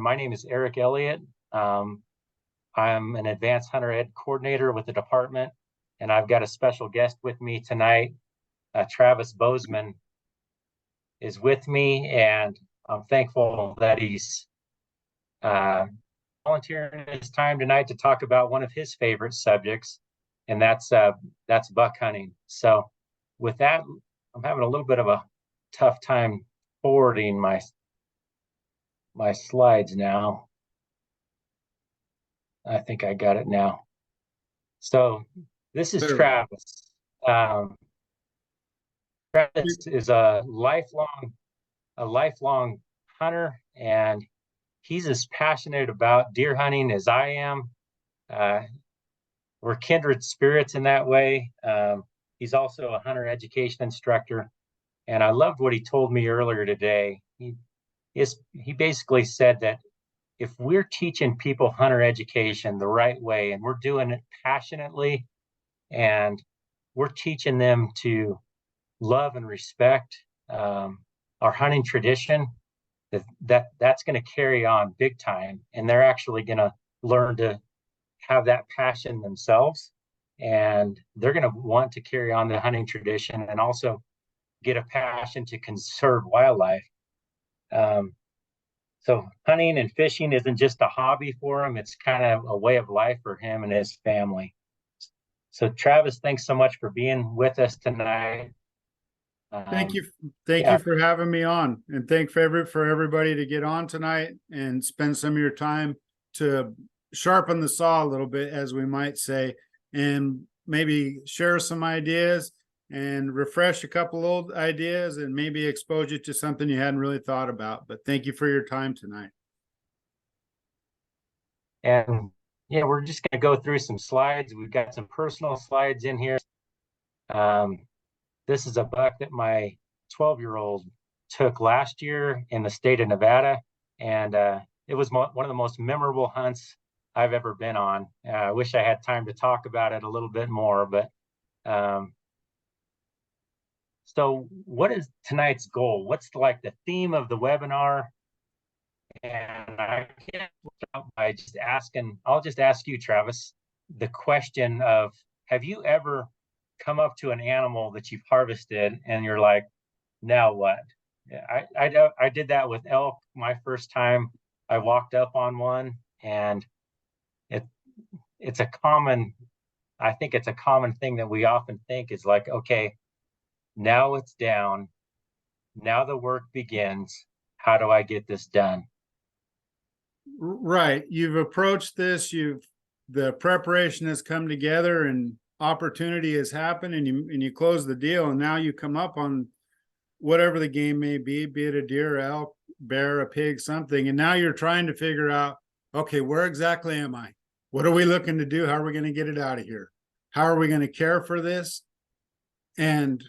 My name is Eric Elliott. I'm an advanced hunter ed coordinator with the department, and I've got a special guest with me tonight. Travis Bozeman is with me, and I'm thankful that he's volunteering his time tonight to talk about one of his favorite subjects, and that's buck hunting. So, with that, I'm having a little bit of a tough time forwarding my slides now. I think I got it now. So this is Travis. Travis is a lifelong hunter, and he's as passionate about deer hunting as I am. We're kindred spirits in that way. He's also a hunter education instructor, and I loved what he told me earlier today. He basically said that if we're teaching people hunter education the right way, and we're doing it passionately, and we're teaching them to love and respect our hunting tradition, that's going to carry on big time, and they're actually going to learn to have that passion themselves, and they're going to want to carry on the hunting tradition and also get a passion to conserve wildlife. So hunting and fishing isn't just a hobby for him, it's kind of a way of life for him and his family. So Travis, thanks so much for being with us tonight. Thank you for having me on, and thank for everybody to get on tonight and spend some of your time to sharpen the saw a little bit, as we might say, and maybe share some ideas and refresh a couple old ideas and maybe expose you to something you hadn't really thought about. But thank you for your time tonight. And yeah, we're just going to go through some slides. We've got some personal slides in here. This is a buck that my 12-year-old took last year in the state of Nevada, and it was one of the most memorable hunts I've ever been on. I wish I had time to talk about it a little bit more, but so what is tonight's goal? What's like the theme of the webinar? And I can't start by just asking, I'll just ask you, Travis, the question of, have you ever come up to an animal that you've harvested and you're like, now what? I did that with elk my first time. I walked up on one, and it's a common thing that we often think is like, okay, now it's down. Now the work begins. How do I get this done? Right. You've approached this, the preparation has come together and opportunity has happened, and you close the deal, and now you come up on whatever the game may be it a deer, elk, bear, a pig, something, and now you're trying to figure out, okay, where exactly am I? What are we looking to do? How are we going to get it out of here? How are we going to care for this? And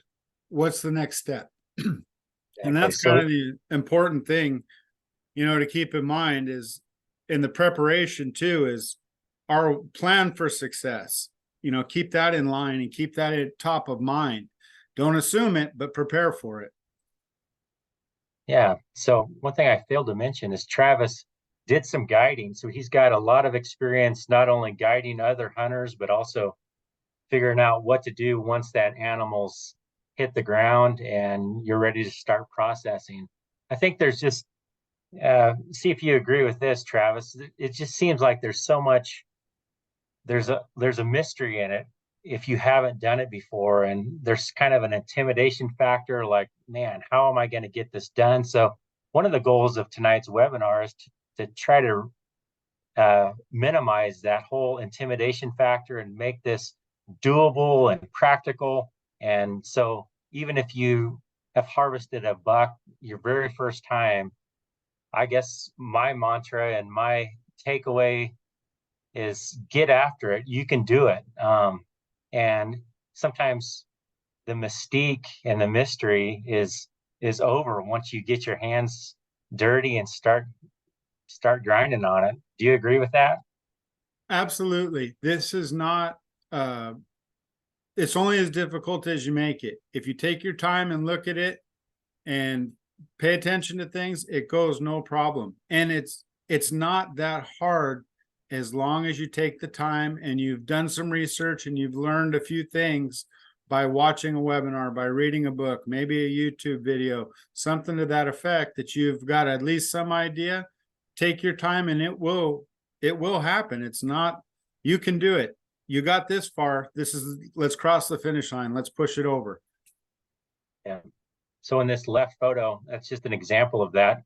what's the next step? And that's kind of the important thing, to keep in mind is in the preparation too, is our plan for success. Keep that in line and keep that at top of mind. Don't assume it, but prepare for it. Yeah. So one thing I failed to mention is Travis did some guiding. So he's got a lot of experience, not only guiding other hunters, but also figuring out what to do once that animal's hit the ground and you're ready to start processing. I think there's just, see if you agree with this, Travis. It just seems like there's so much, there's a mystery in it if you haven't done it before, and there's kind of an intimidation factor, like, man, how am I going to get this done? So one of the goals of tonight's webinar is to try to minimize that whole intimidation factor and make this doable and practical. And so even if you have harvested a buck your very first time, I guess my mantra and my takeaway is get after it. You can do it. And sometimes the mystique and the mystery is over once you get your hands dirty and start grinding on it. Do you agree with that? Absolutely. This is not it's only as difficult as you make it. If you take your time and look at it and pay attention to things, it goes no problem. And it's not that hard as long as you take the time and you've done some research and you've learned a few things by watching a webinar, by reading a book, maybe a YouTube video, something to that effect, that you've got at least some idea. Take your time and it will happen. It's not, you can do it. You got this far. Let's cross the finish line. Let's push it over. Yeah. So in this left photo, that's just an example of that.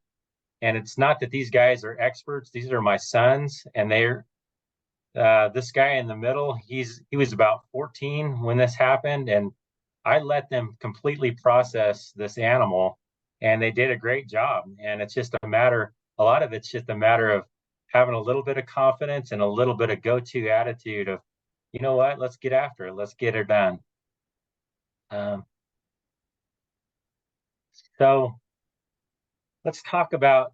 And it's not that these guys are experts. These are my sons, and they're this guy in the middle. He was about 14 when this happened, and I let them completely process this animal, and they did a great job. And it's just a lot of it's just a matter of having a little bit of confidence and a little bit of go-to attitude of, you know what, let's get after it. Let's get it done. So let's talk about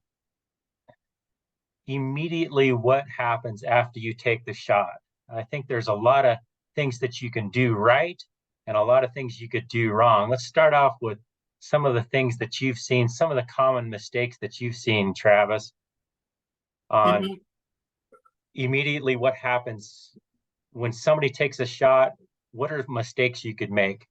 immediately what happens after you take the shot. I think there's a lot of things that you can do right and a lot of things you could do wrong. Let's start off with some of the things that you've seen, some of the common mistakes that you've seen, Travis, on immediately what happens when somebody takes a shot. What are mistakes you could make?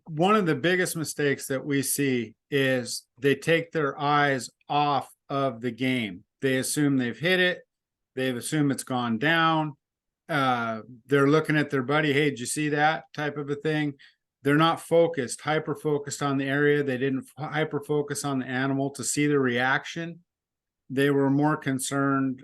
One of the biggest mistakes that we see is they take their eyes off of the game. They assume they've hit it. They assume it's gone down. They're looking at their buddy. Hey, did you see that type of a thing? They're not focused, hyper focused on the area. They didn't hyper focus on the animal to see the reaction. They were more concerned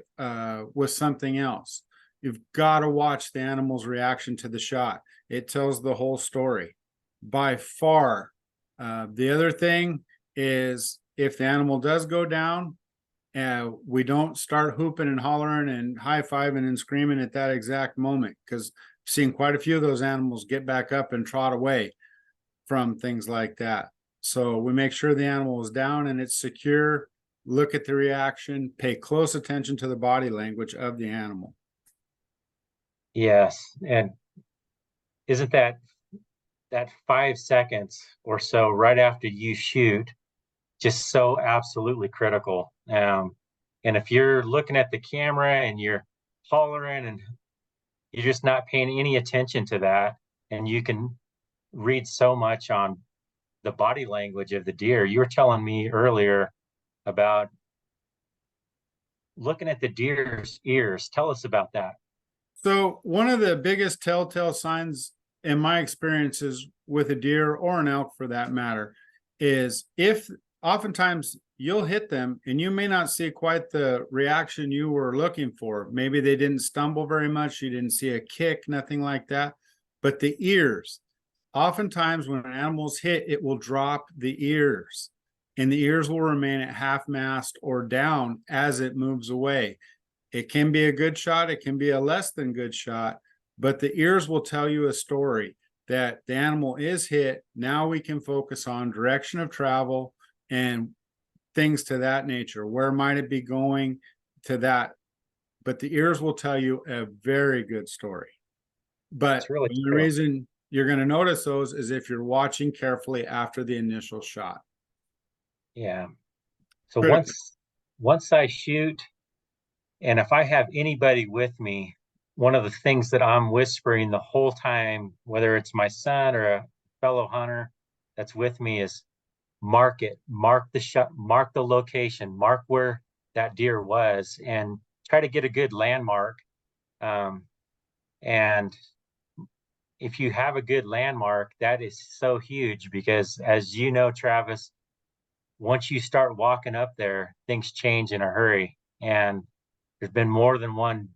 with something else. You've got to watch the animal's reaction to the shot. It tells the whole story by far. The other thing is, if the animal does go down, we don't start hooping and hollering and high-fiving and screaming at that exact moment, because I've seen quite a few of those animals get back up and trot away from things like that. So we make sure the animal is down and it's secure. Look at the reaction, pay close attention to the body language of the animal. Yes. And isn't that 5 seconds or so right after you shoot just so absolutely critical? And if you're looking at the camera and you're hollering and you're just not paying any attention to that, and you can read so much on the body language of the deer. You were telling me earlier about looking at the deer's ears. Tell us about that. So one of the biggest telltale signs in my experiences with a deer, or an elk for that matter, is if oftentimes you'll hit them and you may not see quite the reaction you were looking for. Maybe they didn't stumble very much. You didn't see a kick, nothing like that. But the ears, oftentimes when an animal's hit, it will drop the ears, and the ears will remain at half mast or down as it moves away. It can be a good shot. It can be a less than good shot, but the ears will tell you a story that the animal is hit. Now we can focus on direction of travel and things to that nature. Where might it be going to that? But the ears will tell you a very good story. But really the reason you're going to notice those is if you're watching carefully after the initial shot. Yeah. So once I shoot, and if I have anybody with me, one of the things that I'm whispering the whole time, whether it's my son or a fellow hunter that's with me, is mark it, mark the shot, mark the location, mark where that deer was, and try to get a good landmark. And if you have a good landmark, that is so huge, because as you know, Travis, once you start walking up there, things change in a hurry. And there's been more than one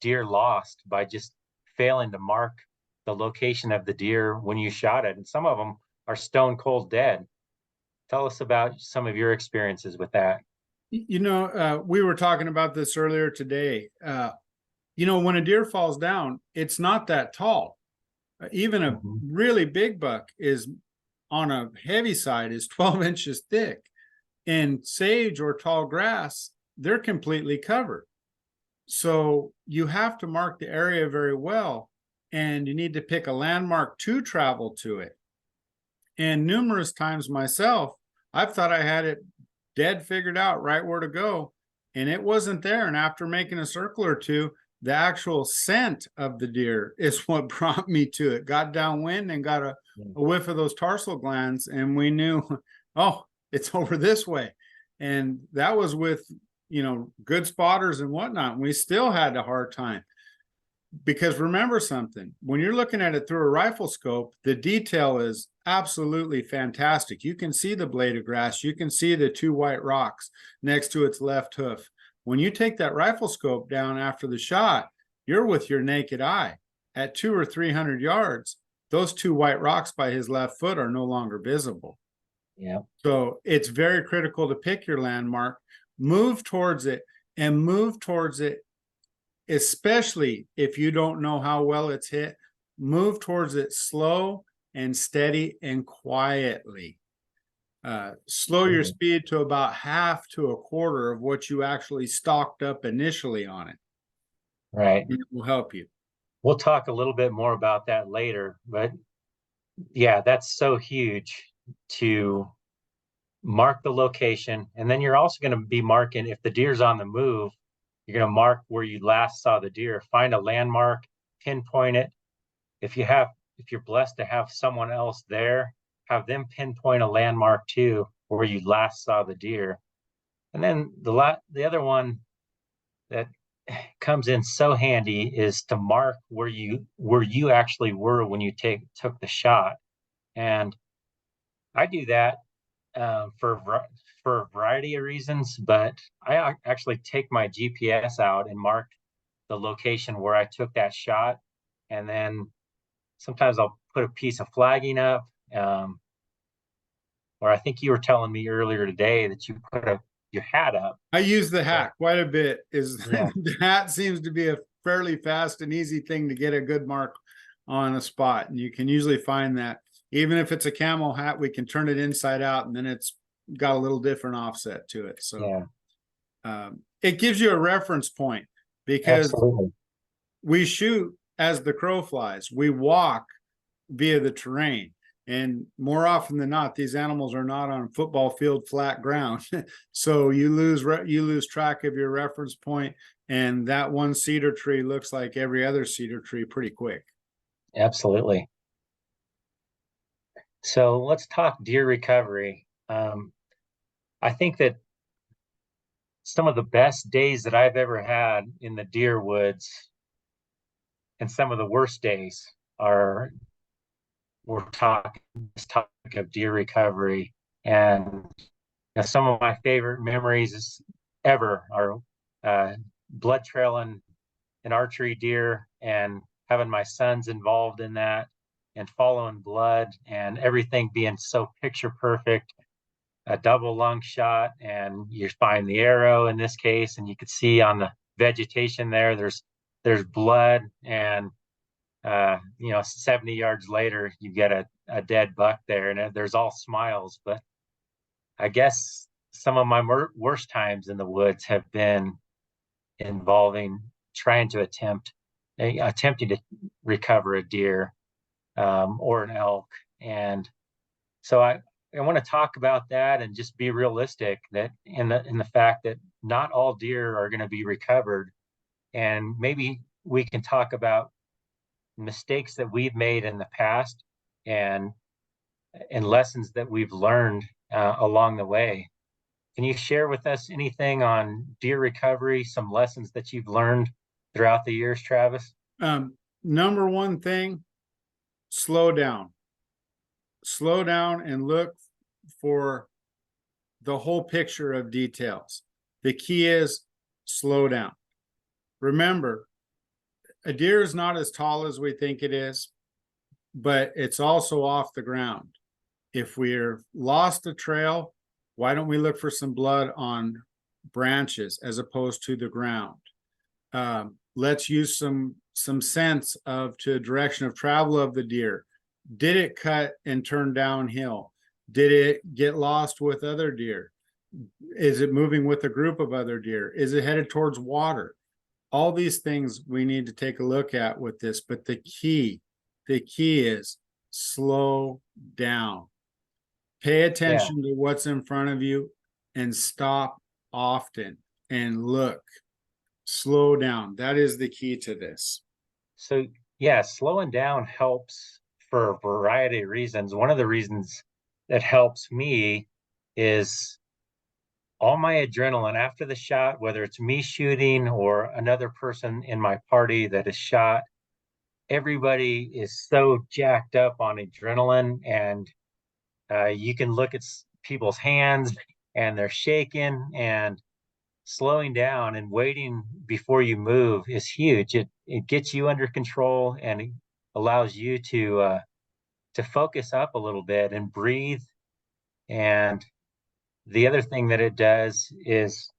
deer lost by just failing to mark the location of the deer when you shot it. And some of them are stone cold dead. Tell us about some of your experiences with that. You know, we were talking about this earlier today. You know, when a deer falls down, it's not that tall. Even a really big buck is on a heavy side is 12 inches thick. In sage or tall grass, they're completely covered. So you have to mark the area very well, and you need to pick a landmark to travel to it. And numerous times myself, I've thought I had it dead figured out right where to go, and it wasn't there. And after making a circle or two, the actual scent of the deer is what brought me to it. Got downwind and got a whiff of those tarsal glands, and we knew, oh, it's over this way. And that was with, you know, good spotters and whatnot. We still had a hard time. Because remember something, when you're looking at it through a rifle scope, the detail is absolutely fantastic. You can see the blade of grass. You can see the two white rocks next to its left hoof. When you take that rifle scope down after the shot, you're with your naked eye. At 200 or 300 yards, those two white rocks by his left foot are no longer visible. Yeah. So it's very critical to pick your landmark, move towards it, and move towards it, especially if you don't know how well it's hit. Move towards it slow and steady and quietly. Slow your speed to about half to a quarter of what you actually stocked up initially on it. Right. It will help you. We'll talk a little bit more about that later, but yeah, that's so huge to mark the location. And then you're also going to be marking, if the deer's on the move, you're going to mark where you last saw the deer, find a landmark, pinpoint it. If you're blessed to have someone else there, have them pinpoint a landmark too, where you last saw the deer. And then the other one that comes in so handy is to mark where you actually were when you took the shot. And I do that for a variety of reasons, but I actually take my GPS out and mark the location where I took that shot, and then sometimes I'll put a piece of flagging up. Or I think you were telling me earlier today that you put your hat up. I use the hat quite a bit. Yeah. The hat seems to be a fairly fast and easy thing to get a good mark on a spot, and you can usually find that. Even if it's a camo hat, we can turn it inside out, and then it's got a little different offset to it. So it gives you a reference point, because Absolutely. we shoot as the crow flies. We walk via the terrain. And more often than not, these animals are not on football field flat ground. So you lose track of your reference point, and that one cedar tree looks like every other cedar tree pretty quick. Absolutely. So let's talk deer recovery. I think that some of the best days that I've ever had in the deer woods, and some of the worst days, we're talking this topic of deer recovery. And some of my favorite memories ever are blood trailing an archery deer and having my sons involved in that, and following blood, and everything being so picture perfect. A double lung shot, and you find the arrow in this case, and you could see on the vegetation there's blood, and 70 yards later you get a dead buck there, and there's all smiles. But I guess some of my worst times in the woods have been involving trying to attempting to recover a deer or an elk. And so I want to talk about that and just be realistic that in the fact that not all deer are going to be recovered. And maybe we can talk about mistakes that we've made in the past, and lessons that we've learned along the way. Can you share with us anything on deer recovery, some lessons that you've learned throughout the years, Travis? Number one thing, slow down and look for the whole picture of details. The key is slow down. Remember, a deer is not as tall as we think it is, but it's also off the ground. If we're lost a trail, why don't we look for some blood on branches as opposed to the ground? Let's use some sense to direction of travel of the deer. Did it cut and turn downhill? Did it get lost with other deer? Is it moving with a group of other deer? Is it headed towards water? All these things we need to take a look at with this, but the key is slow down. Pay attention to what's in front of you. and stop often and look, slow down. That is the key to this. So yeah, slowing down helps for a variety of reasons. One of the reasons that helps me is all my adrenaline after the shot, whether it's me shooting or another person in my party that is shot, everybody is so jacked up on adrenaline, and you can look at people's hands and they're shaking, and slowing down and waiting before you move is huge. It gets you under control, and it allows you to focus up a little bit and breathe. And the other thing that it does is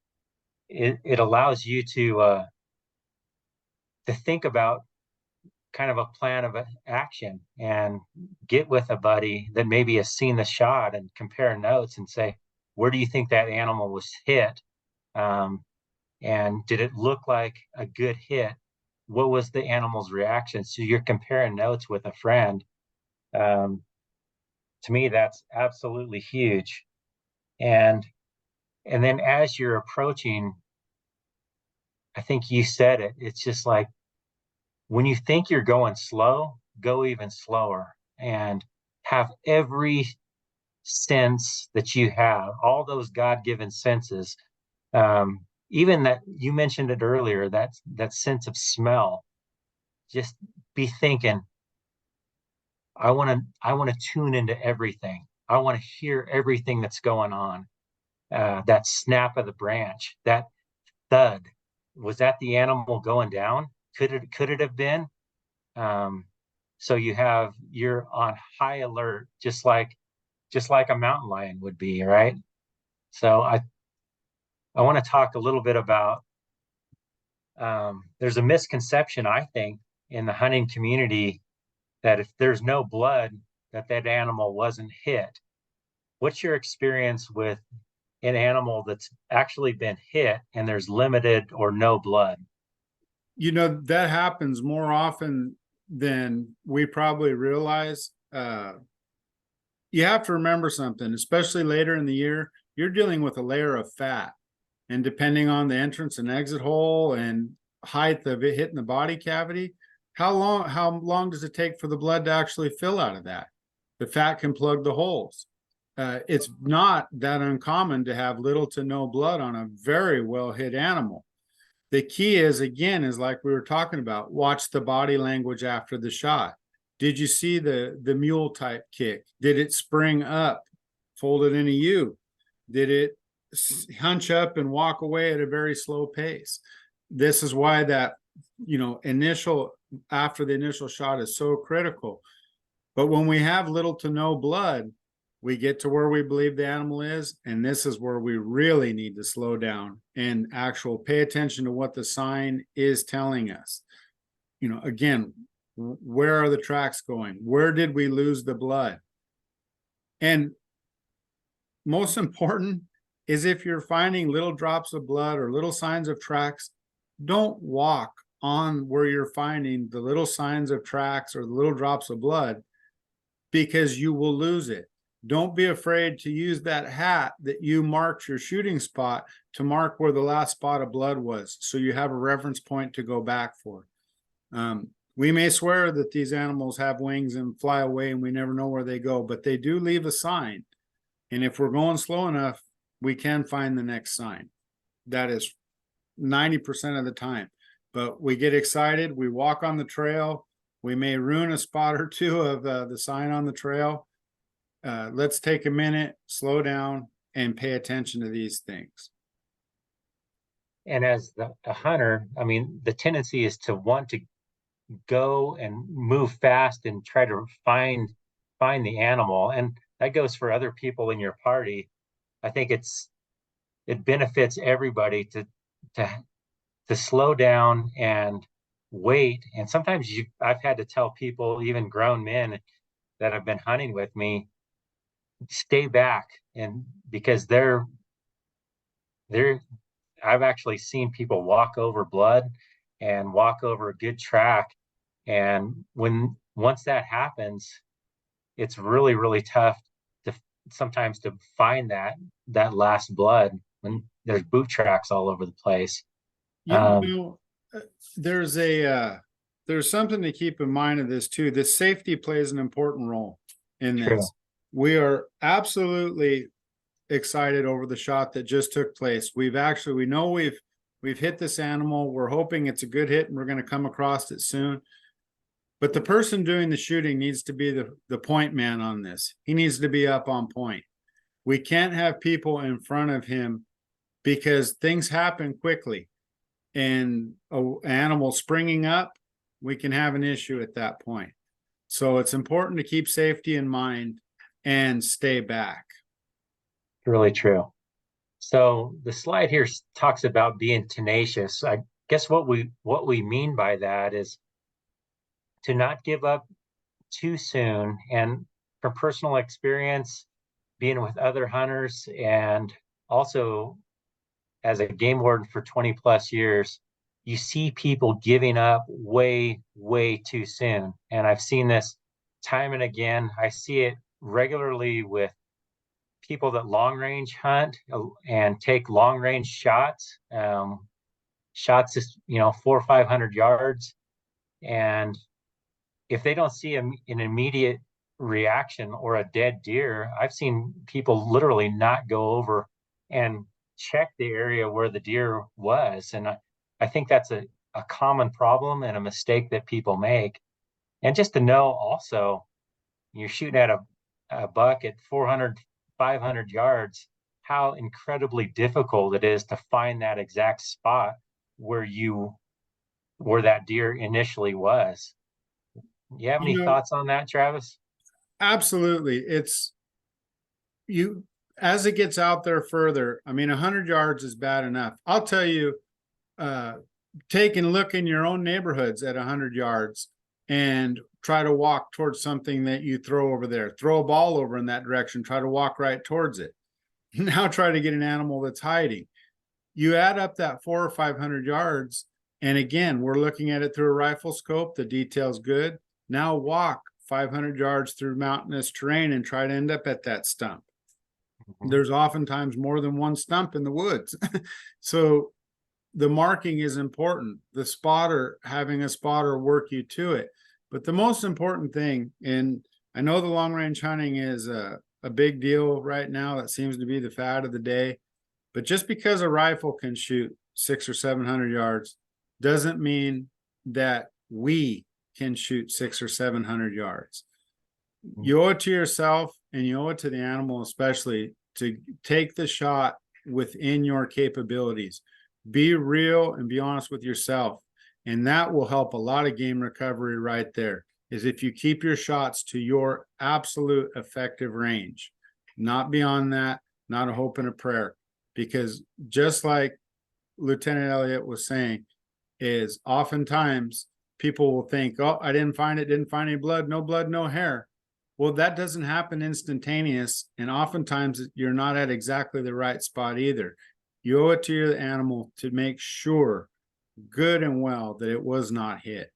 it allows you to think about kind of a plan of action and get with a buddy that maybe has seen the shot and compare notes and say, where do you think that animal was hit? And did it look like a good hit? What was the animal's reaction? So you're comparing notes with a friend. Um, to me, that's absolutely huge. And and then as you're approaching, I think you said it. It's just like when you think you're going slow, go even slower and have every sense that you have, all those God-given senses. Even that you mentioned it earlier, that sense of smell. Just be thinking, I want to tune into everything. I want to hear everything that's going on. That snap of the branch, that thud. Was that the animal going down? Could it have been? Um, so you're on high alert, just like a mountain lion would be, right? So I want to talk a little bit about there's a misconception, I think, in the hunting community that if there's no blood, that animal wasn't hit. What's your experience with an animal that's actually been hit and there's limited or no blood? That happens more often than we probably realize. You have to remember something, especially later in the year, you're dealing with a layer of fat. And depending on the entrance and exit hole and height of it hitting the body cavity, how long does it take for the blood to actually fill out of that? The fat can plug the holes. It's not that uncommon to have little to no blood on a very well hit animal. The key is, again, is like we were talking about, watch the body language after the shot. Did you see the mule type kick? Did it spring up, folded in a U? Did it hunch up and walk away at a very slow pace? This is why that, after the initial shot is so critical. But when we have little to no blood, we get to where we believe the animal is, and this is where we really need to slow down and pay attention to what the sign is telling us. Again, where are the tracks going? Where did we lose the blood? And most important is, if you're finding little drops of blood or little signs of tracks, don't walk on where you're finding the little signs of tracks or the little drops of blood, because you will lose it. Don't be afraid to use that hat that you marked your shooting spot to mark where the last spot of blood was, so you have a reference point to go back for. We may swear that these animals have wings and fly away and we never know where they go, but they do leave a sign. And if we're going slow enough, we can find the next sign. That is 90% of the time. But we get excited, we walk on the trail, we may ruin a spot or two of the sign on the trail. Let's take a minute, slow down, and pay attention to these things. And as a hunter, I mean, the tendency is to want to go and move fast and try to find the animal, and that goes for other people in your party. I think it benefits everybody to to slow down and wait. And sometimes I've had to tell people, even grown men that have been hunting with me, stay back, and because they're I've actually seen people walk over blood and walk over a good track. And once that happens, it's really, really tough sometimes to find that last blood when there's boot tracks all over the place. You know, uh, there's there's something to keep in mind of this too. The safety plays an important role in True. this. We are absolutely excited over the shot that just took place. We know we've hit this animal. We're hoping it's a good hit and we're going to come across it soon. But the person doing the shooting needs to be the point man on this. He needs to be up on point. We can't have people in front of him because things happen quickly. And an animal springing up, we can have an issue at that point. So it's important to keep safety in mind and stay back. Really true. So the slide here talks about being tenacious. I guess what we mean by that is to not give up too soon. And from personal experience, being with other hunters and also as a game warden for 20 plus years, you see people giving up way, way too soon. And I've seen this time and again. I see it regularly with people that long range hunt and take long range shots. Shots is 400 or 500 yards, and if they don't see an immediate reaction or a dead deer, I've seen people literally not go over and check the area where the deer was. And I think that's a common problem and a mistake that people make. And just to know also, you're shooting at a buck at 400, 500 yards, how incredibly difficult it is to find that exact spot where that deer initially was. You have any You know, thoughts on that, Travis? absolutely. It's you as it gets out there further. I mean, 100 yards is bad enough. I'll tell you, uh, take and look in your own neighborhoods at 100 yards and try to walk towards something that you throw over there. Throw a ball over in that direction, try to walk right towards it. Now try to get an animal that's hiding. You add up that 400 or 500 yards, and again, we're looking at it through a rifle scope. The detail's good. Now walk 500 yards through mountainous terrain and try to end up at that stump. Mhm. There's oftentimes more than one stump in the woods. So the marking is important. The spotter, having a spotter work you to it. But the most important thing, and I know the long range hunting is a big deal right now. That seems to be the fad of the day. But just because a rifle can shoot 600 or 700 yards doesn't mean that we can shoot 600 or 700 yards. You owe it to yourself and you owe it to the animal, especially to take the shot within your capabilities. Be real and be honest with yourself. And that will help a lot of game recovery right there. Is if you keep your shots to your absolute effective range, not beyond that, not a hope and a prayer. Because just like Lieutenant Elliott was saying, is oftentimes people will think, oh, I didn't find it, didn't find any blood, no hair. Well, that doesn't happen instantaneous. And oftentimes you're not at exactly the right spot either. You owe it to your animal to make sure good and well that it was not hit.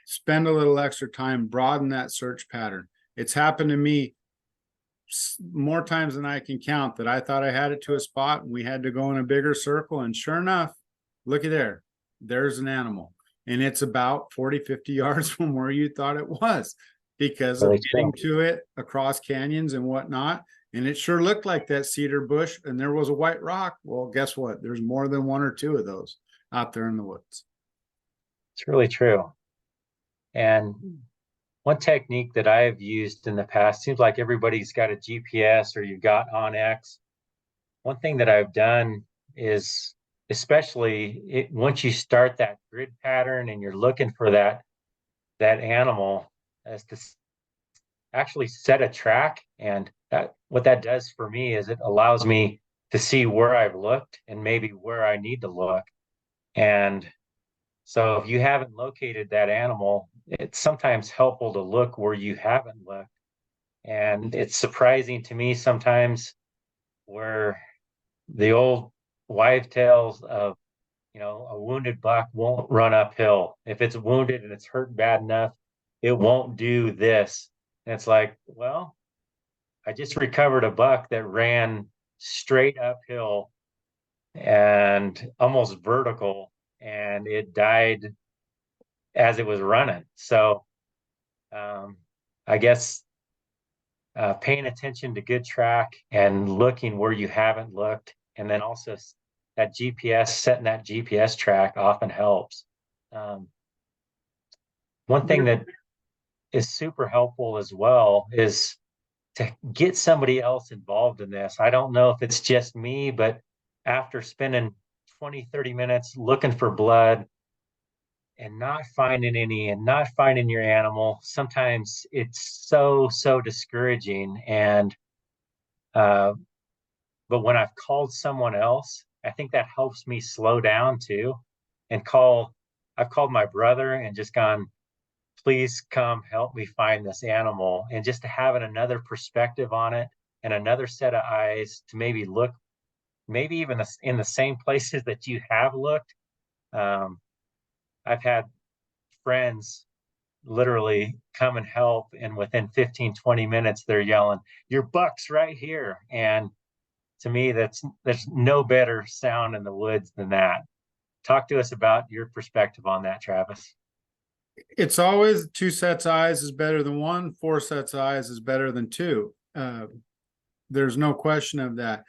Spend a little extra time, broaden that search pattern. It's happened to me more times than I can count that I thought I had it to a spot and we had to go in a bigger circle. And sure enough, looky there, there's an animal. And it's about 40, 50 yards from where you thought it was because of Really getting true. to it across canyons and whatnot. And it sure looked like that cedar bush and there was a white rock. Well, guess what? There's more than one or two of those out there in the woods. It's really true. And one technique that I've used in the past, seems like everybody's got a GPS or you've got OnX. One thing that I've done is, especially once you start that grid pattern and you're looking for that animal, is to actually set a track. And what that does for me is it allows me to see where I've looked and maybe where I need to look. And so if you haven't located that animal, it's sometimes helpful to look where you haven't looked. And it's surprising to me sometimes where the old wives' tales of, a wounded buck won't run uphill. If it's wounded and it's hurt bad enough, it won't do this. And it's like, well, I just recovered a buck that ran straight uphill and almost vertical, and it died as it was running. So um, I guess paying attention to good track and looking where you haven't looked, and then also that GPS, setting that GPS track often helps. Um, one thing that is super helpful as well is to get somebody else involved in this. I don't know if it's just me, but after spending 20, 30 minutes looking for blood and not finding any and not finding your animal, sometimes it's so discouraging. And uh, but when I've called someone else, I think that helps me slow down too. And I've called my brother and just gone, please come help me find this animal. And just to have another perspective on it and another set of eyes to maybe look, maybe even in the same places that you have looked. Um, I've had friends literally come and help, and within 15, 20 minutes, they're yelling, your buck's right here. And to me, there's no better sound in the woods than that. Talk to us about your perspective on that, Travis. It's always two sets of eyes is better than one, four sets of eyes is better than two. There's no question of that.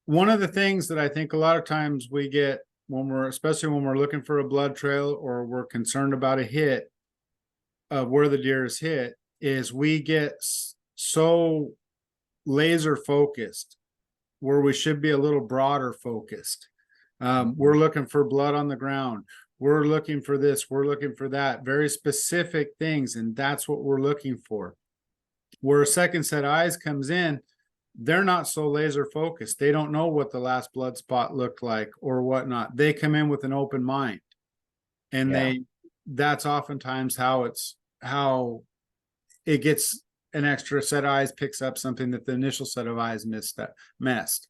One of the things that I think a lot of times we get when especially when we're looking for a blood trail or we're concerned about a hit of where the deer is hit, is we get so laser focused where we should be a little broader focused. We're looking for blood on the ground. We're looking for this. We're looking for that. Very specific things. And that's what we're looking for. Where a second set of eyes comes in, they're not so laser focused. They don't know what the last blood spot looked like or whatnot. They come in with an open mind. And that's oftentimes how it gets an extra set of eyes, picks up something that the initial set of eyes messed.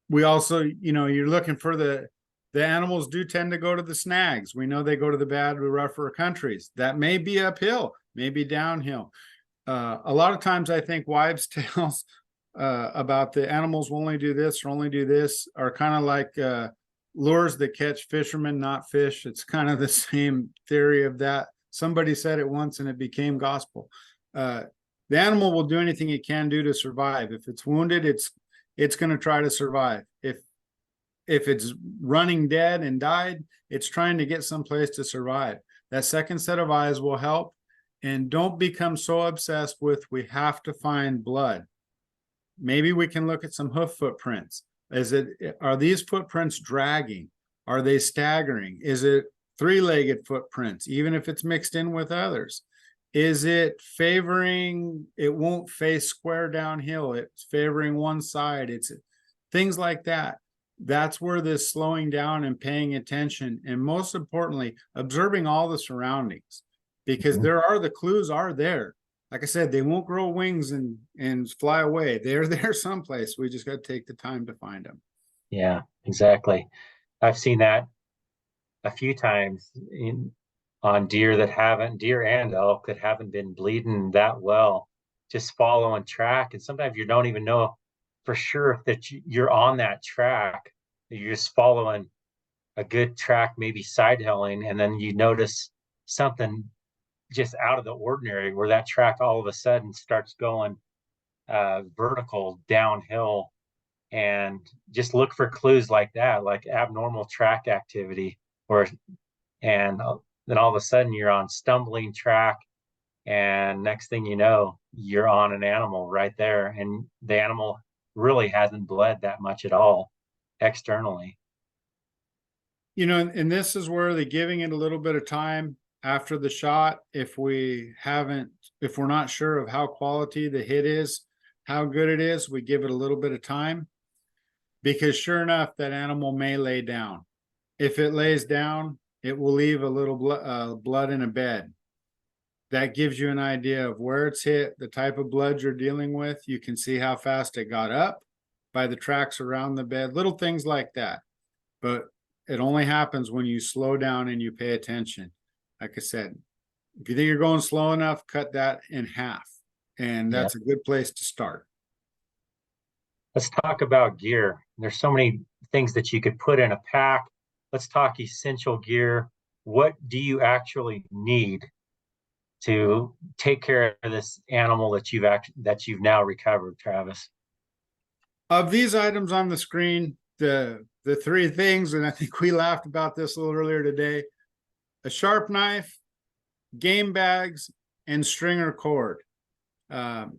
We also, you're looking for the animals do tend to go to the snags. We know they go to the bad, rougher countries. That may be uphill, maybe downhill. A lot of times I think wives' tales about the animals will only do this or only do this are kind of like lures that catch fishermen, not fish. It's kind of the same theory of that. Somebody said it once and it became gospel. The animal will do anything it can do to survive. If it's wounded, it's going to try to survive. If it's running dead and died, it's trying to get someplace to survive. That second set of eyes will help. And don't become so obsessed with we have to find blood. Maybe we can look at some hoof footprints. Are these footprints dragging? Are they staggering? Is it three-legged footprints, even if it's mixed in with others? Is it favoring, it won't face square downhill, it's favoring one side, it's things like that. That's where this slowing down and paying attention, and most importantly, observing all the surroundings, because the clues are there. Like I said, they won't grow wings and fly away. They're there someplace. We just got to take the time to find them. Yeah, exactly. I've seen that a few times on deer and elk that haven't been bleeding that well, just following track. And sometimes you don't even know for sure that you're on that track. You're just following a good track, maybe side hilling, and then you notice something just out of the ordinary where that track all of a sudden starts going vertical downhill. And just look for clues like that, like abnormal track activity, and then all of a sudden you're on stumbling track, and next thing you know, you're on an animal right there, and the animal really hasn't bled that much at all externally. And this is where the giving it a little bit of time after the shot, if we're not sure of how quality the hit is, how good it is, we give it a little bit of time, because sure enough, that animal may lay down. If it lays down, it will leave a little blood in a bed. That gives you an idea of where it's hit, the type of blood you're dealing with. You can see how fast it got up by the tracks around the bed, little things like that. But it only happens when you slow down and you pay attention. Like I said, if you think you're going slow enough, cut that in half. And Yeah. that's a good place to start. Let's talk about gear. There's so many things that you could put in a pack. Let's talk essential gear. What do you actually need to take care of this animal that you've now recovered, Travis? Of these items on the screen, the three things, and I think we laughed about this a little earlier today: a sharp knife, game bags, and stringer cord. I'll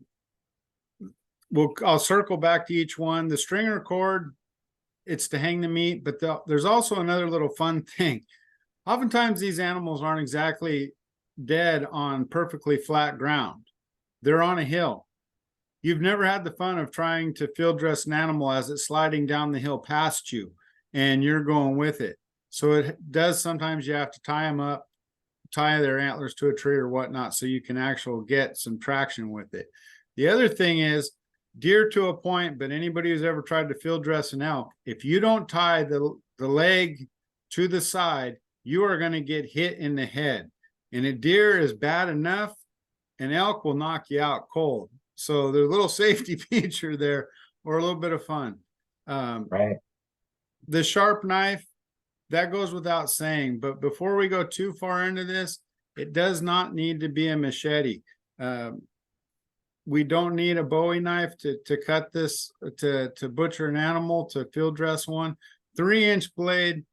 circle back to each one. The stringer cord, it's to hang the meat, but there's also another little fun thing. Oftentimes these animals aren't exactly dead on perfectly flat ground. They're on a hill. You've never had the fun of trying to field dress an animal as it's sliding down the hill past you and you're going with it. So it does, sometimes you have to tie them up, tie their antlers to a tree or whatnot, so you can actually get some traction with it. The other thing is deer to a point, but anybody who's ever tried to field dress an elk, if you don't tie the leg to the side, you are going to get hit in the head. And a deer is bad enough, an elk will knock you out cold. So there's a little safety feature there, or a little bit of fun. Right. The sharp knife, that goes without saying. But before we go too far into this, it does not need to be a machete. We don't need a Bowie knife to cut this, to butcher an animal, to field dress one. 3-inch blade,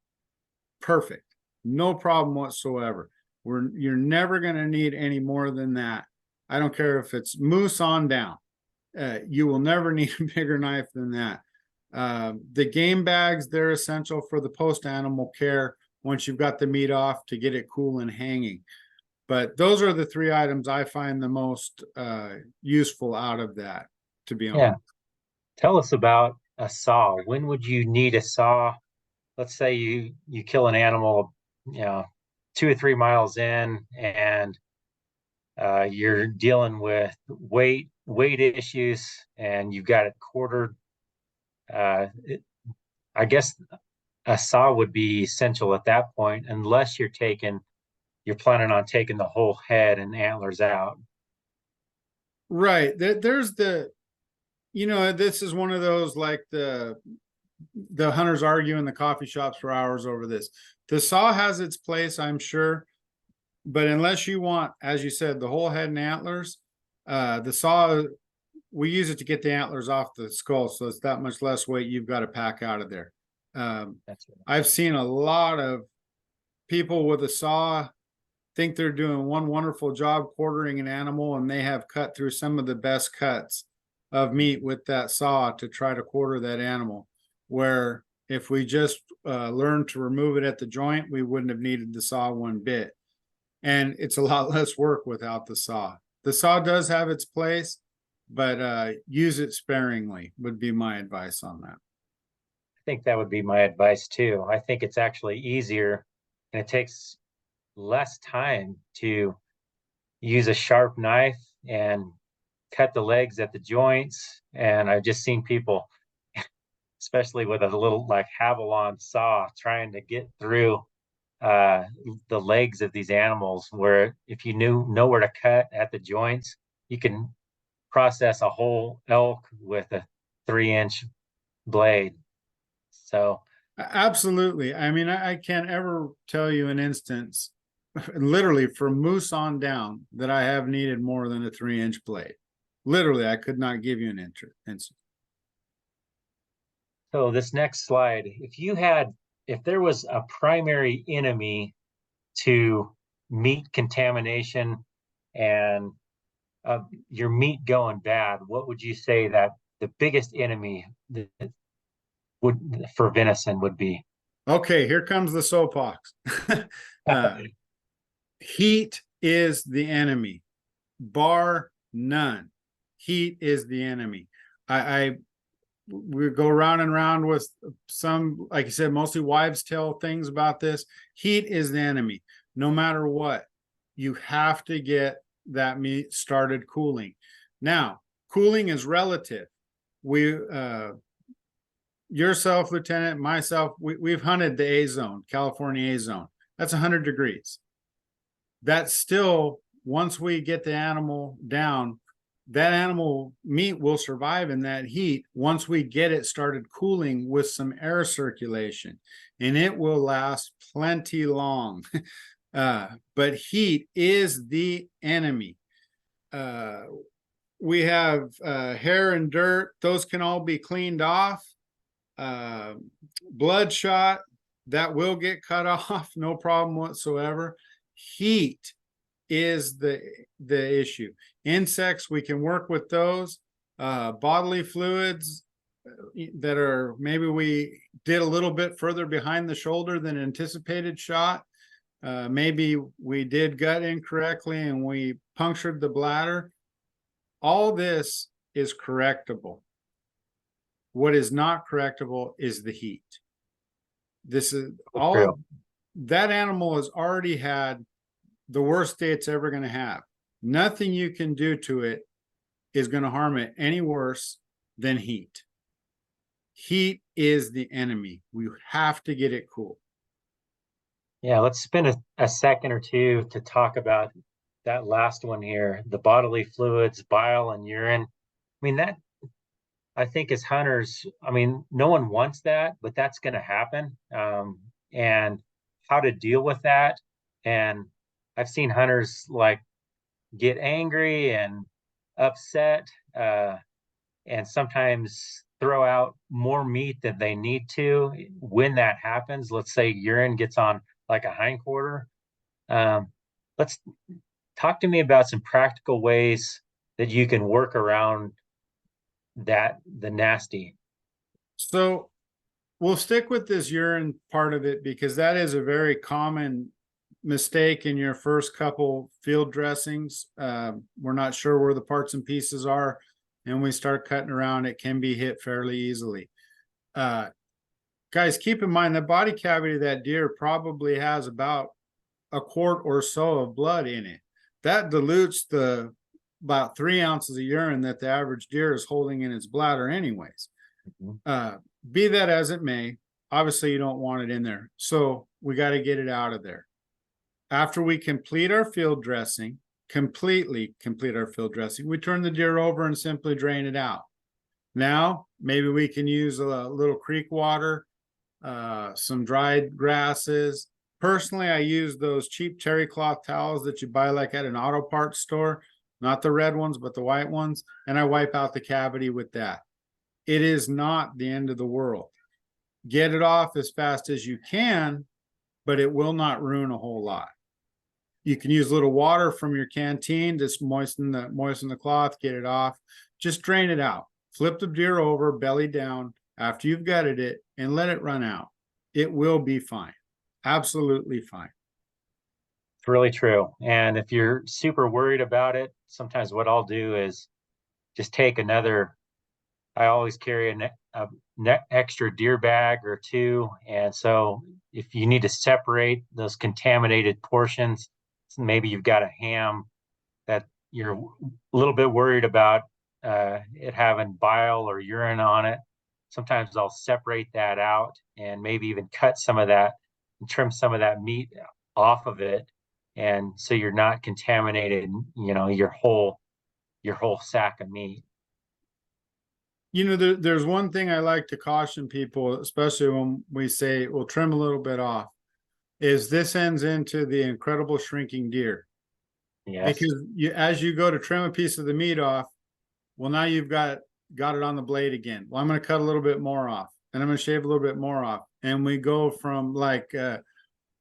perfect. No problem whatsoever. You're never going to need any more than that. I don't care if it's moose on down. You will never need a bigger knife than that. The game bags, they're essential for the post-animal care once you've got the meat off to get it cool and hanging. But those are the three items I find the most useful out of that, to be honest. Yeah. Tell us about a saw. When would you need a saw? Let's say you kill an animal, 2 or 3 miles in, and you're dealing with weight issues, and you've got it quartered. I guess a saw would be essential at that point, unless you're planning on taking the whole head and antlers out. Right. There's this is one of those, like the hunters argue in the coffee shops for hours over this. The saw has its place, I'm sure, but unless you want, as you said, the whole head and antlers, the saw, we use it to get the antlers off the skull, so it's that much less weight you've got to pack out of there. That's right. I've seen a lot of people with a saw think they're doing one wonderful job quartering an animal, and they have cut through some of the best cuts of meat with that saw to try to quarter that animal, where if we just learned to remove it at the joint, we wouldn't have needed the saw one bit. And it's a lot less work without the saw. The saw does have its place, but use it sparingly would be my advice on that. I think that would be my advice too. I think it's actually easier, and it takes less time to use a sharp knife and cut the legs at the joints. And I've just seen people, especially with a little like Havalon saw, trying to get through the legs of these animals, where if you know where to cut at the joints, you can process a whole elk with a 3-inch blade. So absolutely. I mean, I can't ever tell you an instance, literally from moose on down, that I have needed more than a 3-inch blade. Literally, I could not give you an instance. So this next slide, if there was a primary enemy to meat contamination and your meat going bad, what would you say that the biggest enemy for venison would be? Okay, here comes the soapbox. Heat is the enemy, bar none. Heat is the enemy. We go round and round with some, like you said, mostly wives' tale things about this. Heat is the enemy. No matter what, you have to get that meat started cooling. Now, cooling is relative. Yourself, Lieutenant, myself, we've hunted the A zone, California A zone. That's 100 degrees. That's still, once we get the animal down, that animal meat will survive in that heat once we get it started cooling with some air circulation, and it will last plenty long. But heat is the enemy. Uh, we have hair and dirt; those can all be cleaned off. Uh, Bloodshot, that will get cut off, no problem whatsoever. Heat is the issue. Insects, we can work with those. Bodily fluids that are maybe we did a little bit further behind the shoulder than anticipated shot. Maybe we did gut incorrectly and we punctured the bladder. All this is correctable. What is not correctable is the heat. This is all. That animal has already had the worst day it's ever going to have. Nothing you can do to it is going to harm it any worse than heat. Heat is the enemy. We have to get it cool. Yeah, let's spend a second or two to talk about that last one here, the bodily fluids, bile and urine. I mean, that I think as hunters, I mean, no one wants that, but that's going to happen. And how to deal with that. And I've seen hunters like get angry and upset, and sometimes throw out more meat than they need to when that happens. Let's say urine gets on like a hindquarter. Um, let's talk to me about some practical ways that you can work around that, the nasty. So we'll stick with this urine part of it because that is a very common mistake in your first couple field dressings. We're not sure where the parts and pieces are, and we start cutting around. It can be hit fairly easily. Guys, keep in mind that body cavity of that deer probably has about a quart or so of blood in it. That dilutes the about 3 ounces of urine that the average deer is holding in its bladder anyways. Be that as it may, obviously you don't want it in there. So we got to get it out of there. After we complete our field dressing, completely complete our field dressing, we turn the deer over and simply drain it out. Now, maybe we can use a little creek water, some dried grasses. Personally, I use those cheap terry cloth towels that you buy like at an auto parts store, not the red ones, but the white ones, and I wipe out the cavity with that. It is not the end of the world. Get it off as fast as you can, but it will not ruin a whole lot. You can use a little water from your canteen, just moisten the cloth, get it off. Just drain it out. Flip the deer over, belly down after you've gutted it, and let it run out. It will be fine. Absolutely fine. It's really true. And if you're super worried about it, sometimes what I'll do is just take another. I always carry a extra deer bag or two. And so if you need to separate those contaminated portions, maybe you've got a ham that you're a little bit worried about it having bile or urine on it. Sometimes I'll separate that out and maybe even cut some of that and trim some of that meat off of it. And so you're not contaminated, your whole sack of meat. There's one thing I like to caution people, especially when we say we'll trim a little bit off, is this ends into the incredible shrinking deer. Yes. Because as you go to trim a piece of the meat off, well, now you've got it on the blade again. Well, I'm going to cut a little bit more off, and I'm going to shave a little bit more off. And we go from like a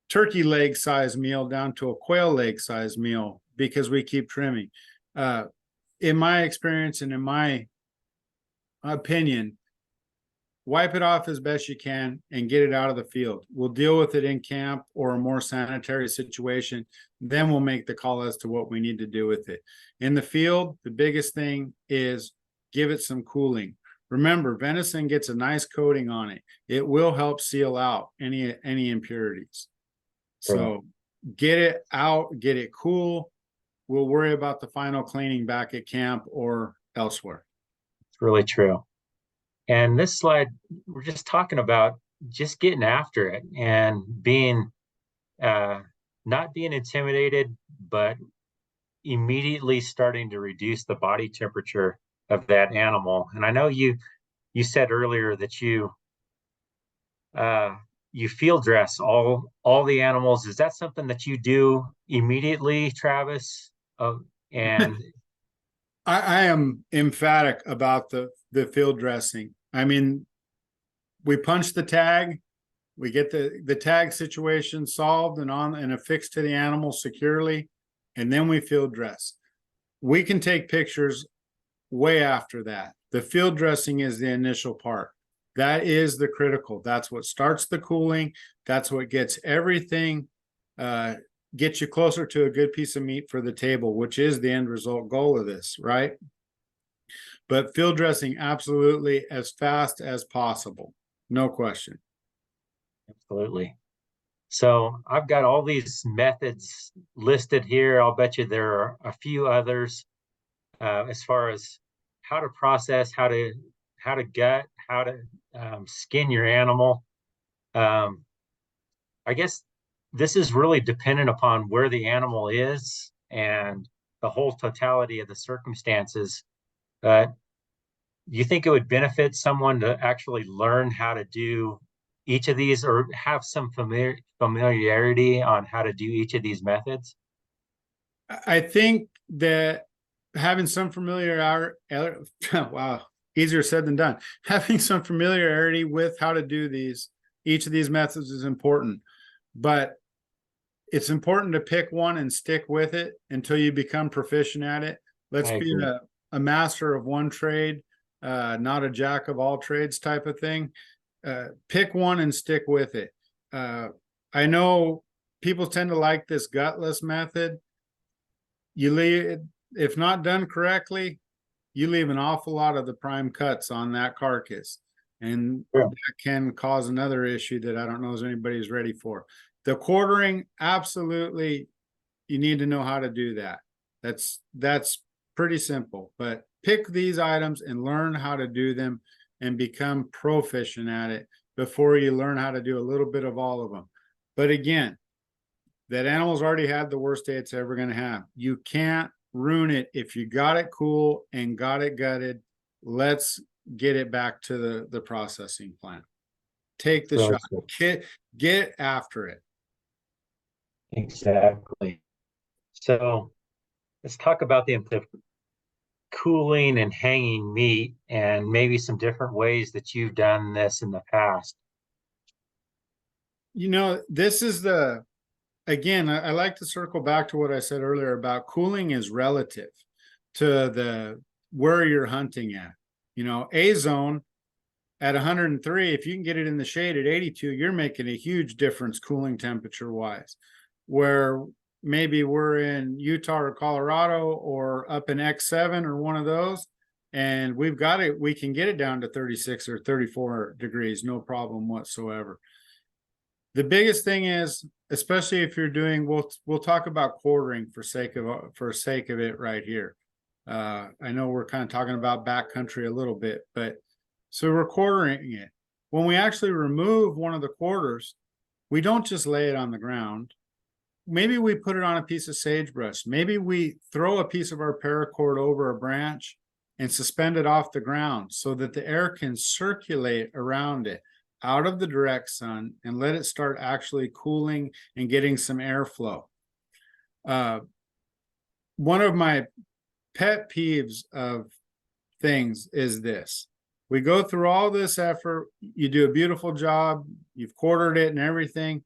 turkey leg size meal down to a quail leg size meal because we keep trimming. In my experience and in my opinion, wipe it off as best you can and get it out of the field. We'll deal with it in camp or a more sanitary situation. Then we'll make the call as to what we need to do with it. In the field, the biggest thing is give it some cooling. Remember, venison gets a nice coating on it. It will help seal out any impurities. So get it out, get it cool. We'll worry about the final cleaning back at camp or elsewhere. It's really true. And this slide, we're just talking about just getting after it and being not being intimidated, but immediately starting to reduce the body temperature of that animal. And I know you said earlier that uh, you field dress all the animals. Is that something that you do immediately, Travis? And I am emphatic about the field dressing. I mean, we punch the tag, we get the tag situation solved and affixed to the animal securely, and then we field dress. We can take pictures way after that. The field dressing is the initial part. That is the critical. That's what starts the cooling. That's what gets everything, gets you closer to a good piece of meat for the table, which is the end result goal of this, right? But field dressing absolutely as fast as possible. No question. absolutely. So I've got all these methods listed here. I'll bet you there are a few others as far as how to process, how to gut, how to skin your animal. Um, I guess this is really dependent upon where the animal is and the whole totality of the circumstances. Uh, you think it would benefit someone to actually learn how to do each of these or have some familiarity on how to do each of these methods? I think that having some familiarity, wow, easier said than done. Having some familiarity with how to do each of these methods is important, but it's important to pick one and stick with it until you become proficient at it. Let's I be agree. a master of one trade, not a jack of all trades type of thing. Pick one and stick with it. I know people tend to like this gutless method. You leave, if not done correctly, you leave an awful lot of the prime cuts on that carcass, and Yeah. that can cause another issue that I don't know if anybody's ready for. The quartering, absolutely, you need to know how to do that. That's pretty simple, but pick these items and learn how to do them and become proficient at it before you learn how to do a little bit of all of them. But again, that animal's already had the worst day it's ever going to have. You can't ruin it. If you got it cool and got it gutted, let's get it back to the processing plant. Take the Really shot. cool. Get after it. Exactly. So let's talk about the cooling and hanging meat and maybe some different ways that you've done this in the past. You know, this is the again, I like to circle back to what I said earlier about cooling is relative to the where you're hunting at. You know, A zone at 103, if you can get it in the shade at 82, you're making a huge difference cooling temperature wise. Where maybe we're in Utah or Colorado or up in X7 or one of those, and we've got it, we can get it down to 36 or 34 degrees, no problem whatsoever. The biggest thing is, especially if you're doing, we'll talk about quartering for sake of it right here. I know we're kind of talking about backcountry a little bit, but so we're quartering it. When we actually remove one of the quarters, we don't just lay it on the ground. Maybe we put it on a piece of sagebrush. Maybe we throw a piece of our paracord over a branch and suspend it off the ground so that the air can circulate around it out of the direct sun and let it start actually cooling and getting some airflow. One of my pet peeves of things is this. We go through all this effort, you do a beautiful job, you've quartered it and everything,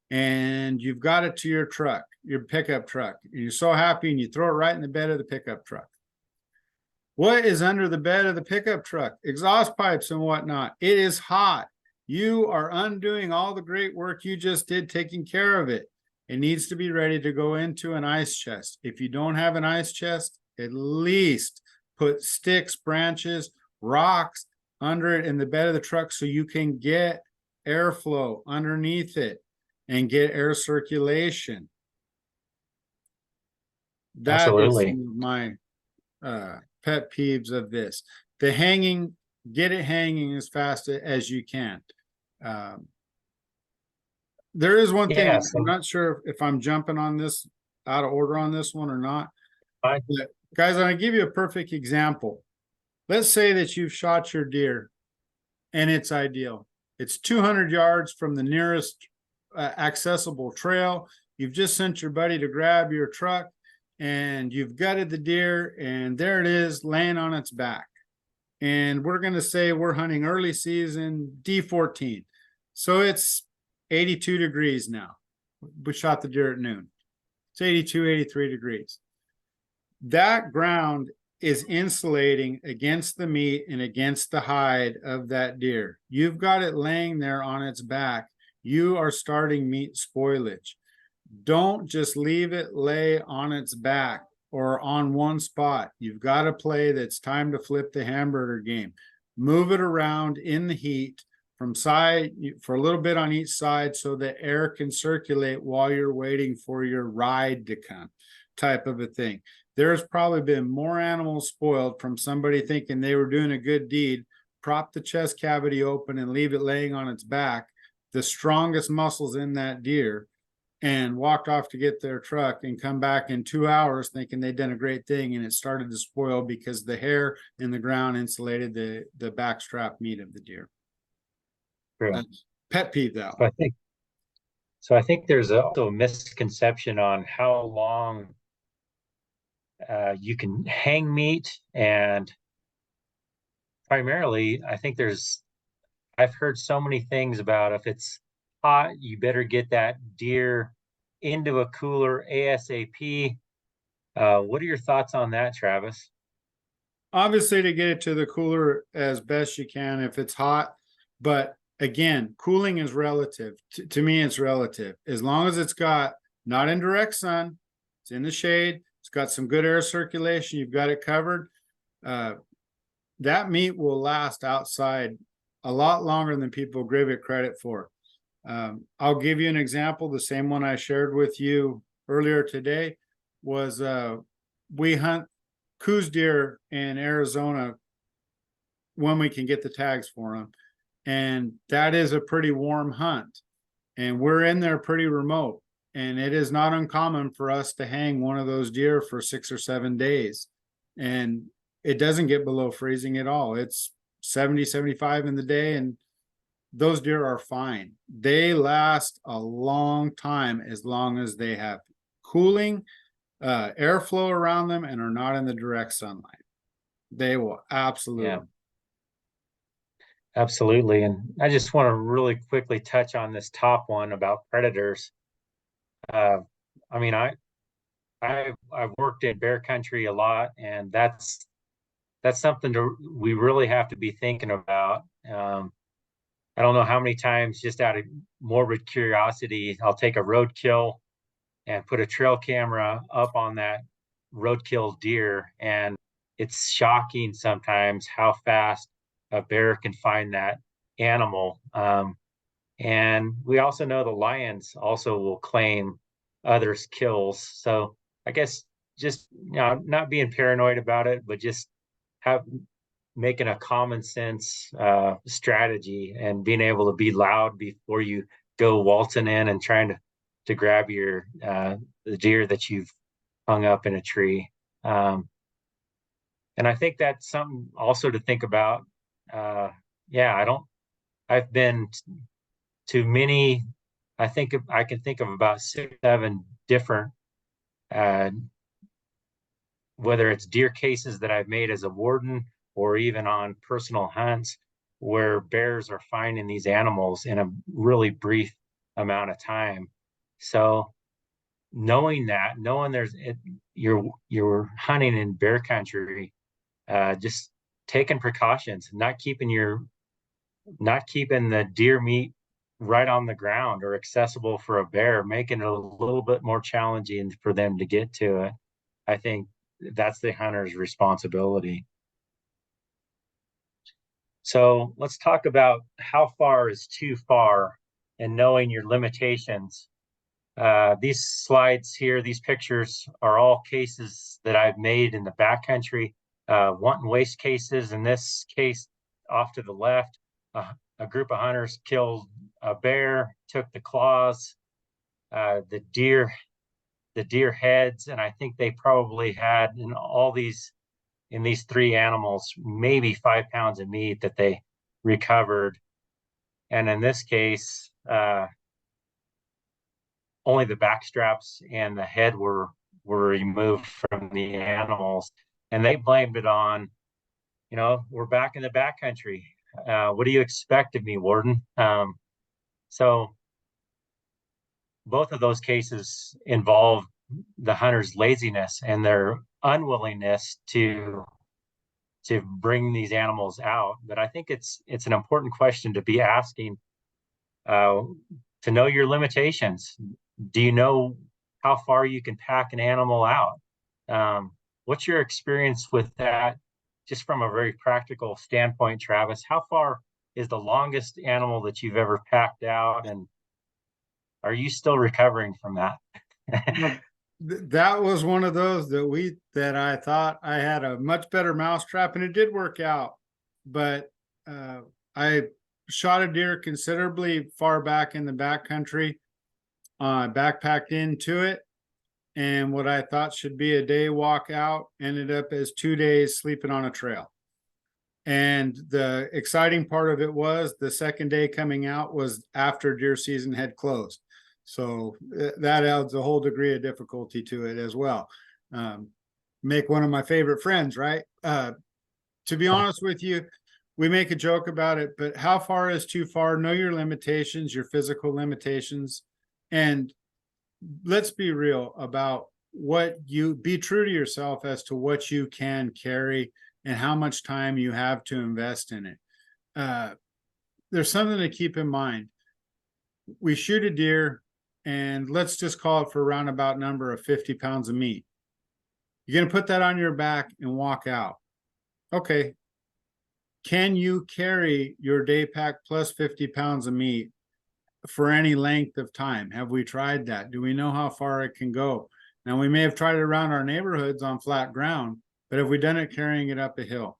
and you've got it to your truck, your pickup truck. And you're so happy and you throw it right in the bed of the pickup truck. What is under the bed of the pickup truck? Exhaust pipes and whatnot. It is hot. You are undoing all the great work you just did taking care of it. It needs to be ready to go into an ice chest. If you don't have an ice chest, at least put sticks, branches, rocks under it in the bed of the truck so you can get airflow underneath it and get air circulation. That is Absolutely. some of my pet peeves of this. The hanging, get it hanging as fast as you can. There is one thing, Yes. I'm not sure if I'm jumping on this out of order on this one or not, fine. But guys, I'm gonna give you a perfect example. Let's say that you've shot your deer and it's ideal. It's 200 yards from the nearest accessible trail. You've just sent your buddy to grab your truck and you've gutted the deer, and there it is laying on its back. And we're going to say we're hunting early season D14. So it's 82 degrees now. We shot the deer at noon. It's 82, 83 degrees. That ground is insulating against the meat and against the hide of that deer. You've got it laying there on its back. You are starting meat spoilage. Don't just leave it lay on its back or on one spot. You've got a play that's time to flip the hamburger game. Move it around in the heat from side for a little bit on each side so the air can circulate while you're waiting for your ride to come, type of a thing. There's probably been more animals spoiled from somebody thinking they were doing a good deed, prop the chest cavity open and leave it laying on its back, the strongest muscles in that deer, and walked off to get their truck and come back in 2 hours thinking they'd done a great thing, and it started to spoil because the hair in the ground insulated the backstrap meat of the deer. True. Pet peeve though. So I think there's also a misconception on how long you can hang meat, and primarily, I think I've heard so many things about if it's hot, you better get that deer into a cooler ASAP. What are your thoughts on that, Travis? Obviously, to get it to the cooler as best you can if it's hot, but again, cooling is relative. To me, it's relative. As long as it's got not in direct sun, it's in the shade, it's got some good air circulation, you've got it covered. That meat will last outside a lot longer than people give it credit for. I'll give you an example. The same one I shared with you earlier today was we hunt Coues deer in Arizona when we can get the tags for them. And that is a pretty warm hunt. And we're in there pretty remote. And it is not uncommon for us to hang one of those deer for 6 or 7 days. And it doesn't get below freezing at all. It's 70, 75 in the day, and those deer are fine. They last a long time as long as they have cooling, airflow around them and are not in the direct sunlight. They will absolutely. Yeah, absolutely. And I just want to really quickly touch on this top one about predators. I mean, I've worked in bear country a lot, and that's something we really have to be thinking about. I don't know how many times, just out of morbid curiosity, I'll take a roadkill and put a trail camera up on that roadkill deer, and it's shocking sometimes how fast a bear can find that animal. And we also know the lions also will claim others' kills. So I guess just not being paranoid about it, but just have making a common sense strategy and being able to be loud before you go waltzing in and trying to grab the deer that you've hung up in a tree. And I think that's something also to think about. I've been to many, I think I can think of about 6, 7 different, whether it's deer cases that I've made as a warden or even on personal hunts, where bears are finding these animals in a really brief amount of time. So knowing you're hunting in bear country, just taking precautions, not keeping the deer meat right on the ground or accessible for a bear, making it a little bit more challenging for them to get to it. I think that's the hunter's responsibility. So let's talk about how far is too far and knowing your limitations. These slides here, these pictures are all cases that I've made in the backcountry, wanton waste cases. In this case, off to the left, a group of hunters killed a bear, took the claws. The deer the deer heads, and I think they probably had in these three animals, maybe 5 pounds of meat that they recovered. And in this case, only the back straps and the head were removed from the animals, and they blamed it on, we're back in the backcountry. What do you expect of me, Warden? So both of those cases involve the hunter's laziness and their unwillingness to bring these animals out. But I think it's an important question to be asking, to know your limitations. Do you know how far you can pack an animal out? What's your experience with that, just from a very practical standpoint, Travis? How far is the longest animal that you've ever packed out, and are you still recovering from that? That was one of those that I thought I had a much better mousetrap, and it did work out. But I shot a deer considerably far back in the backcountry, backpacked into it, and what I thought should be a day walk out ended up as 2 days sleeping on a trail. And the exciting part of it was the second day coming out was after deer season had closed. So that adds a whole degree of difficulty to it as well. Make one of my favorite friends, right? To be honest with you, we make a joke about it, but how far is too far? Know your limitations, your physical limitations. And let's be real about be true to yourself as to what you can carry and how much time you have to invest in it. There's something to keep in mind. We shoot a deer, and let's just call it for a roundabout number of 50 pounds of meat. You're going to put that on your back and walk out. Okay. Can you carry your day pack plus 50 pounds of meat for any length of time? Have we tried that? Do we know how far it can go? Now, we may have tried it around our neighborhoods on flat ground, but have we done it carrying it up a hill?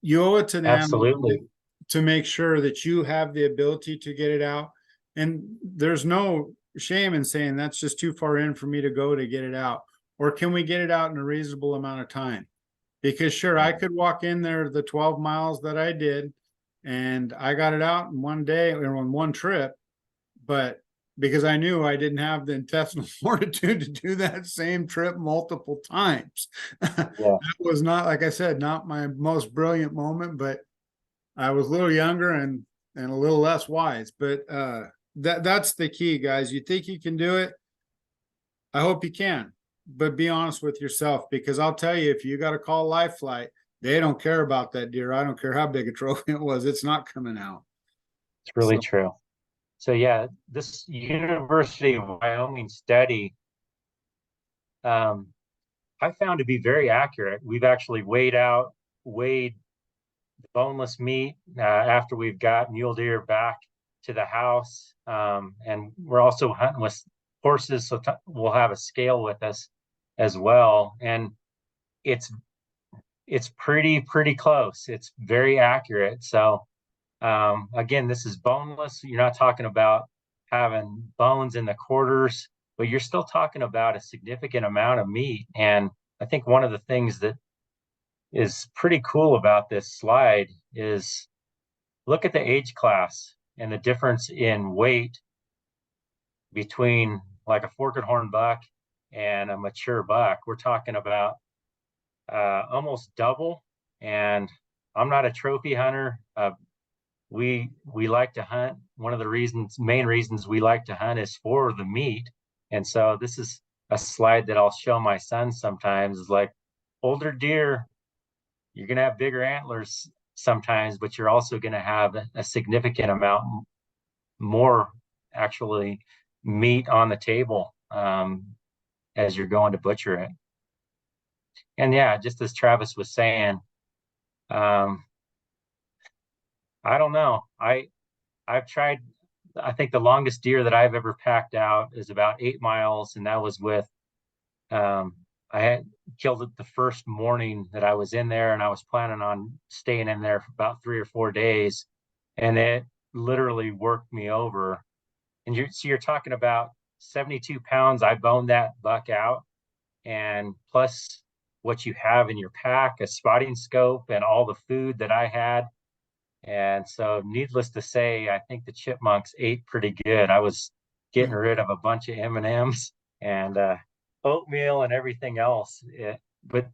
You owe it to the Absolutely. animal to make sure that you have the ability to get it out. And there's no shame in saying that's just too far in for me to go to get it out. Or can we get it out in a reasonable amount of time? Because sure, I could walk in there the 12 miles that I did, and I got it out in one day or on one trip, but because I knew I didn't have the intestinal fortitude to do that same trip multiple times. Yeah. That was not, like I said, not my most brilliant moment, but I was a little younger and a little less wise. But that's the key, guys. You think you can do it? I hope you can, but be honest with yourself, because I'll tell you, if you got to call life flight, they don't care about that deer. I don't care how big a trophy it was. It's not coming out. It's really true. So yeah, this University of Wyoming study, I found to be very accurate. We've actually weighed boneless meat after we've got mule deer back to the house, and we're also hunting with horses, so we'll have a scale with us as well, and it's pretty close. It's very accurate. So again, this is boneless. You're not talking about having bones in the quarters, but you're still talking about a significant amount of meat. And I think one of the things that is pretty cool about this slide is look at the age class and the difference in weight between like a forked horn buck and a mature buck. We're talking about almost double. And I'm not a trophy hunter. We like to hunt. One of the main reasons we like to hunt is for the meat. And so this is a slide that I'll show my son sometimes, is like, older deer, you're going to have bigger antlers sometimes, but you're also going to have a significant amount more actually meat on the table as you're going to butcher it. And yeah, just as Travis was saying, I don't know. I've tried, I think the longest deer that I've ever packed out is about 8 miles, and that was with I had killed it the first morning that I was in there, and I was planning on staying in there for about 3 or 4 days, and it literally worked me over. And you're talking about 72 pounds. I boned that buck out, and plus what you have in your pack, a spotting scope, and all the food that I had. And so, needless to say, I think the chipmunks ate pretty good. I was getting rid of a bunch of M&Ms and oatmeal and everything else. But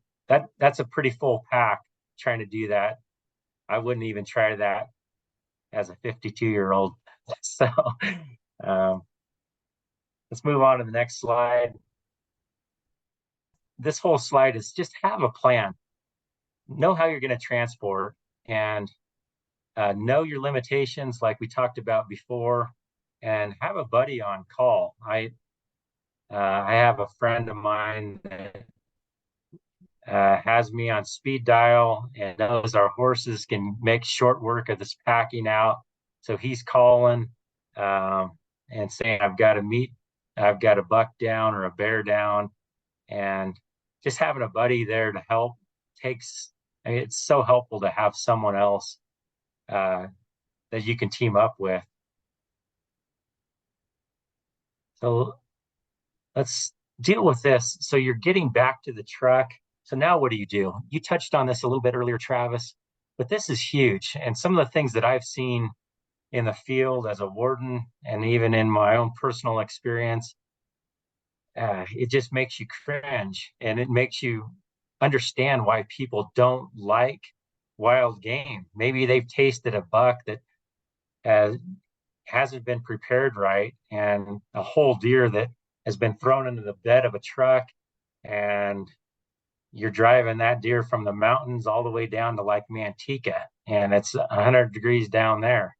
that's a pretty full pack trying to do that. I wouldn't even try that as a 52-year-old. So um, let's move on to the next slide. This whole slide is just have a plan. Know how you're going to transport, and know your limitations like we talked about before, and have a buddy on call. I have a friend of mine that has me on speed dial and knows our horses can make short work of this packing out. So he's calling and saying, I've got a buck down or a bear down. And just having a buddy there to help I mean, it's so helpful to have someone else that you can team up with. So let's deal with this. So you're getting back to the truck. So now what do? You touched on this a little bit earlier, Travis, but this is huge. And some of the things that I've seen in the field as a warden and even in my own personal experience, it just makes you cringe, and it makes you understand why people don't like wild game. Maybe they've tasted a buck that hasn't been prepared right, and a whole deer that has been thrown into the bed of a truck, and you're driving that deer from the mountains all the way down to like Manteca, and it's 100 degrees down there.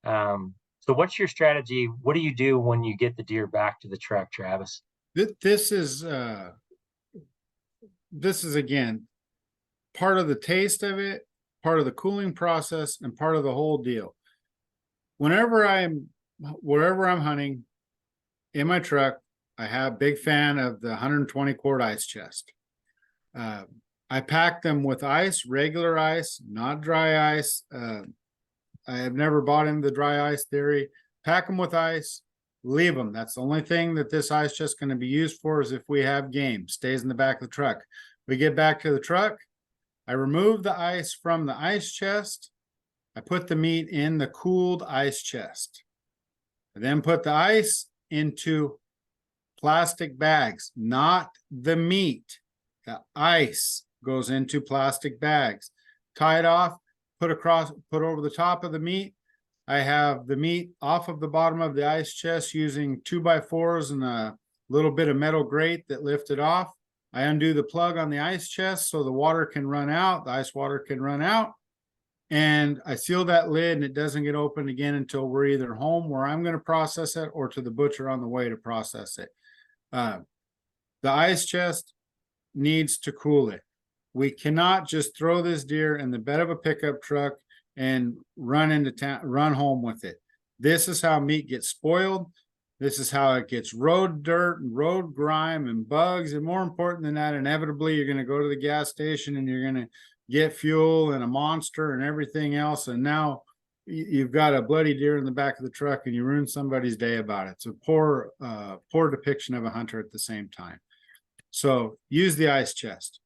So what's your strategy? What do you do when you get the deer back to the truck, Travis? This is again part of the taste of it, part of the cooling process, and part of the whole deal. Wherever I'm hunting in my truck, I have big fan of the 120 quart ice chest. I pack them with ice, regular ice, not dry ice. I have never bought into the dry ice theory. Pack them with ice, leave them. That's the only thing that this ice chest going to be used for, is if we have game. Stays in the back of the truck. We get back to the truck. I remove the ice from the ice chest. I put the meat in the cooled ice chest. I then put the ice into plastic bags, not the meat. The ice goes into plastic bags. Tie it off, put over the top of the meat. I have the meat off of the bottom of the ice chest using 2x4s and a little bit of metal grate that lift it off. I undo the plug on the ice chest so the water can run out, the ice water can run out. And I seal that lid, and it doesn't get opened again until we're either home where I'm going to process it or to the butcher on the way to process it. The ice chest needs to cool it. We cannot just throw this deer in the bed of a pickup truck and run into town, run home with it. This is how meat gets spoiled. This is how it gets road dirt and road grime and bugs. And more important than that, inevitably, you're going to go to the gas station and you're going to get fuel and a monster and everything else. And now you've got a bloody deer in the back of the truck and you ruin somebody's day about it. It's a poor depiction of a hunter at the same time. So use the ice chest.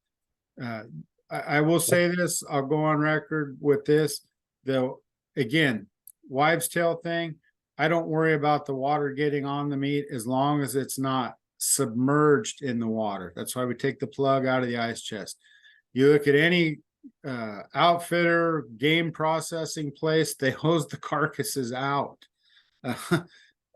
I will say this, I'll go on record with this, though, again, wives' tail thing, I don't worry about the water getting on the meat as long as it's not submerged in the water. That's why we take the plug out of the ice chest. You look at any outfitter, game processing place, they hose the carcasses out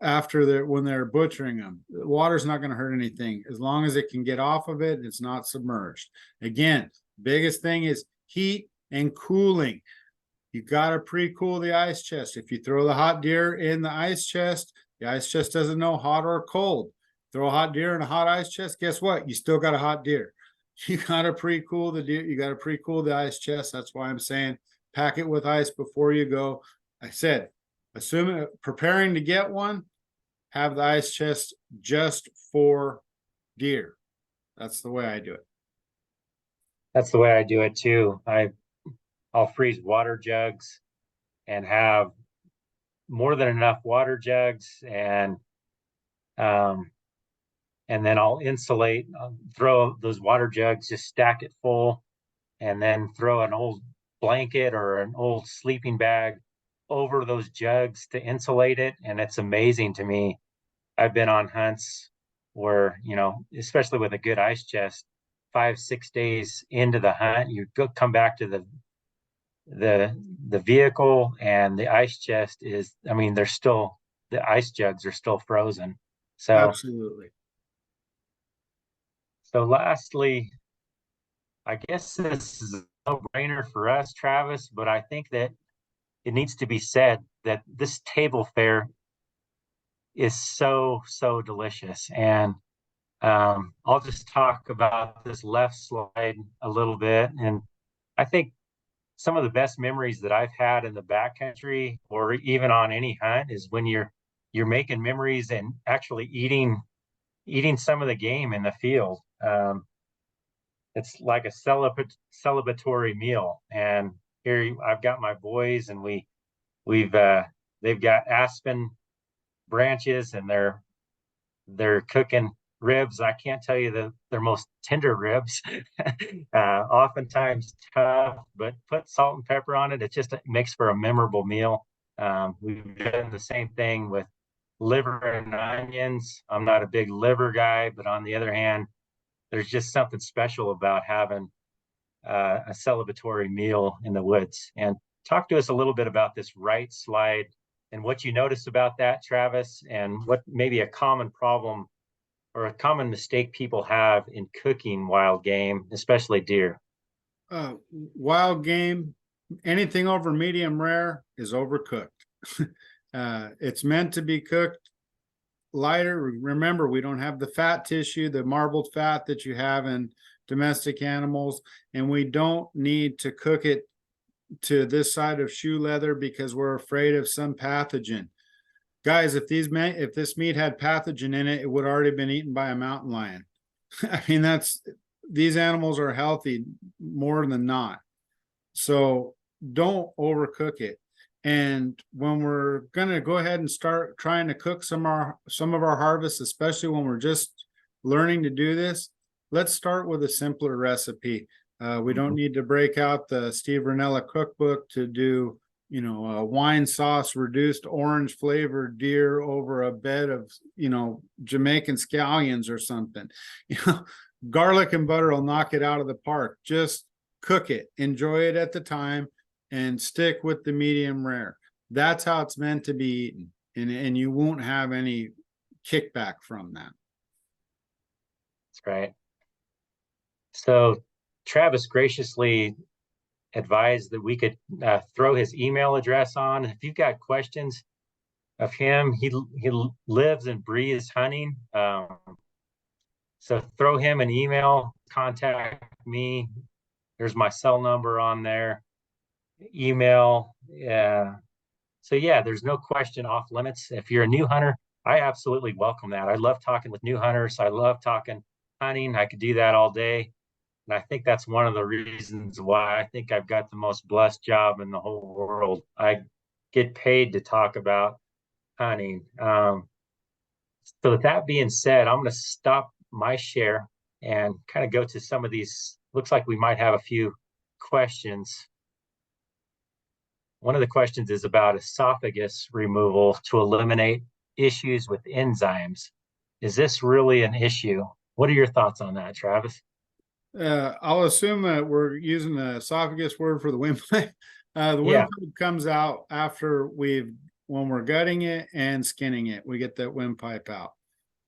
after when they're butchering them. The water's not going to hurt anything as long as it can get off of it. It's not submerged. Again, biggest thing is heat and cooling. You got to pre-cool the ice chest. If you throw the hot deer in the ice chest doesn't know hot or cold. Throw a hot deer in a hot ice chest, guess what? You still got a hot deer. You got to pre-cool the deer. You got to pre-cool the ice chest. That's why I'm saying pack it with ice before you go. I said, assuming preparing to get one, have the ice chest just for deer. That's the way I do it. That's the way I do it too. I'll freeze water jugs and have more than enough water jugs, um, and then I'll insulate, throw those water jugs, just stack it full, and then throw an old blanket or an old sleeping bag over those jugs to insulate it. And it's amazing to me. I've been on hunts where, especially with a good ice chest, 5, 6 days into the hunt, come back to the vehicle, and the ice chest is, I mean, the ice jugs are still frozen. So Absolutely. lastly, I guess this is a no-brainer for us, Travis, but I think that it needs to be said that this table fare is so, so delicious. And I'll just talk about this left slide a little bit. And I think some of the best memories that I've had in the backcountry or even on any hunt is when you're making memories and actually eating some of the game in the field. It's like a celebratory meal. And here I've got my boys, and we've they've got aspen branches, and they're cooking ribs. I can't tell you their most tender ribs, oftentimes tough, but put salt and pepper on it. It just makes for a memorable meal. We've done the same thing with liver and onions. I'm not a big liver guy, but on the other hand, there's just something special about having a celebratory meal in the woods. And talk to us a little bit about this right slide and what you noticed about that, Travis, and what maybe a common problem or a common mistake people have in cooking wild game, especially deer. Wild game, anything over medium rare is overcooked. It's meant to be cooked lighter. Remember, we don't have the fat tissue, the marbled fat that you have in domestic animals, and we don't need to cook it to this side of shoe leather because we're afraid of some pathogen. Guys, if this meat had pathogen in it, it would already been eaten by a mountain lion. I mean, these animals are healthy more than not. So don't overcook it. And when we're going to go ahead and start trying to cook some of our harvests, especially when we're just learning to do this, let's start with a simpler recipe. We don't need to break out the Steve Ranella cookbook to do, a wine sauce reduced orange flavored deer over a bed of, Jamaican scallions or something. Garlic and butter will knock it out of the park. Just cook it, enjoy it at the time, and stick with the medium rare. That's how it's meant to be eaten, and you won't have any kickback from that. That's right. So Travis graciously advised that we could throw his email address on. If you've got questions of him, he lives and breathes hunting. So throw him an email, contact me. There's my cell number on there. Email. So yeah, there's no question off limits. If you're a new hunter, I absolutely welcome that. I love talking with new hunters. I love talking hunting. I could do that all day. And I think that's one of the reasons why I think I've got the most blessed job in the whole world. I get paid to talk about hunting. So with that being said, I'm going to stop my share and kind of go to some of these. Looks like we might have a few questions. One of the questions is about esophagus removal to eliminate issues with enzymes. Is this really an issue? What are your thoughts on that, Travis? I'll assume that we're using the esophagus word for the windpipe. The Yeah. windpipe comes out after when we're gutting it and skinning it, we get that windpipe out.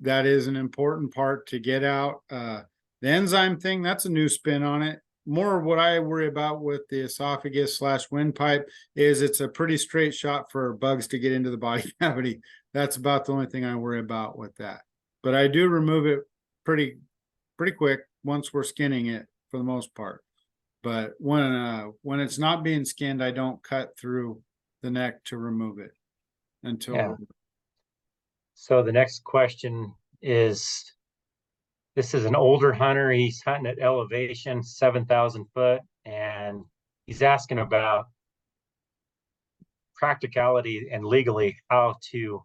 That is an important part to get out. The enzyme thing, that's a new spin on it. More what I worry about with the esophagus / windpipe is it's a pretty straight shot for bugs to get into the body cavity. That's about the only thing I worry about with that. But I do remove it pretty quick once we're skinning it for the most part. But when it's not being skinned, I don't cut through the neck to remove it until. Yeah. So the next question is, this is an older hunter. He's hunting at elevation, 7,000 foot, and he's asking about practicality and legally how to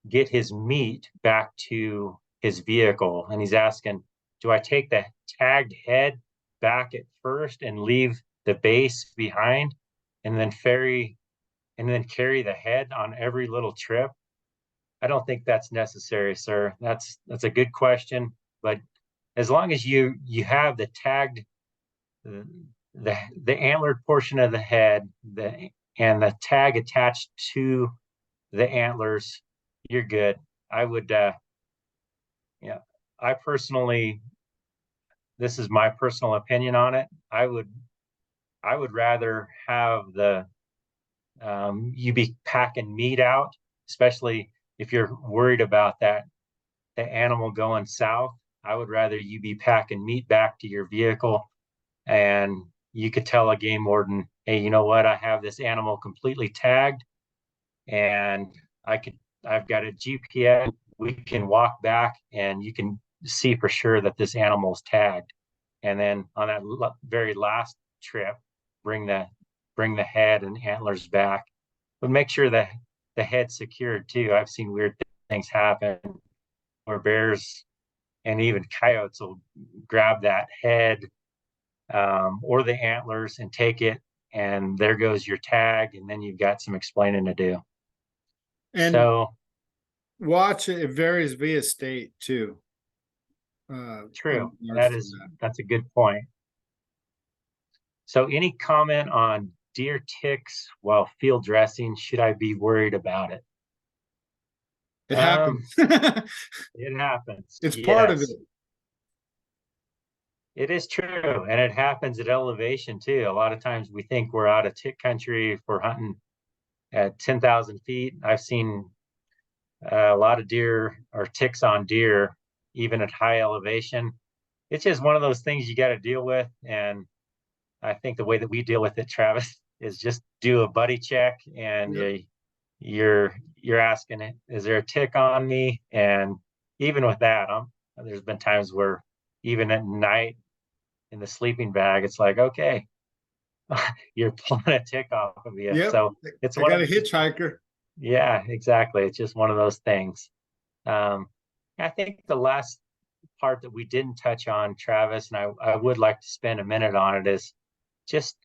get his meat back to his vehicle. And he's asking, do I take the tagged head back at first and leave the base behind and then carry the head on every little trip? I don't think that's necessary, sir. That's a good question, but as long as you have the tagged the antlered portion of the head and the tag attached to the antlers, you're good. I would yeah, I personally, this is my personal opinion on it. I would rather have the you be packing meat out, especially if you're worried about the animal going south. I would rather you be packing meat back to your vehicle, and you could tell a game warden, hey, you know what? I have this animal completely tagged, and I've got a GPS. We can walk back, and you can see for sure that this animal's tagged. And then on that very last trip, bring the head and antlers back, but make sure that the head's secured too. I've seen weird things happen where bears and even coyotes will grab that head or the antlers and take it, and there goes your tag, and then you've got some explaining to do. And so watch it varies via state too. True. That's a good point. So any comment on deer ticks while field dressing? Should I be worried about it? It happens. It happens. It's part of it. It is true, and it happens at elevation too. A lot of times we think we're out of tick country if we're hunting at 10,000 feet. I've seen a lot of deer or ticks on deer, even at high elevation. It's just one of those things you got to deal with. And I think the way that we deal with it, Travis, is just do a buddy check, and you're asking it, is there a tick on me? And even with that, there's been times where even at night in the sleeping bag, it's like, okay, you're pulling a tick off of you. Yep. So it's I got a hitchhiker. Yeah, exactly. It's just one of those things. I think the last part that we didn't touch on, Travis, and I would like to spend a minute on it, is just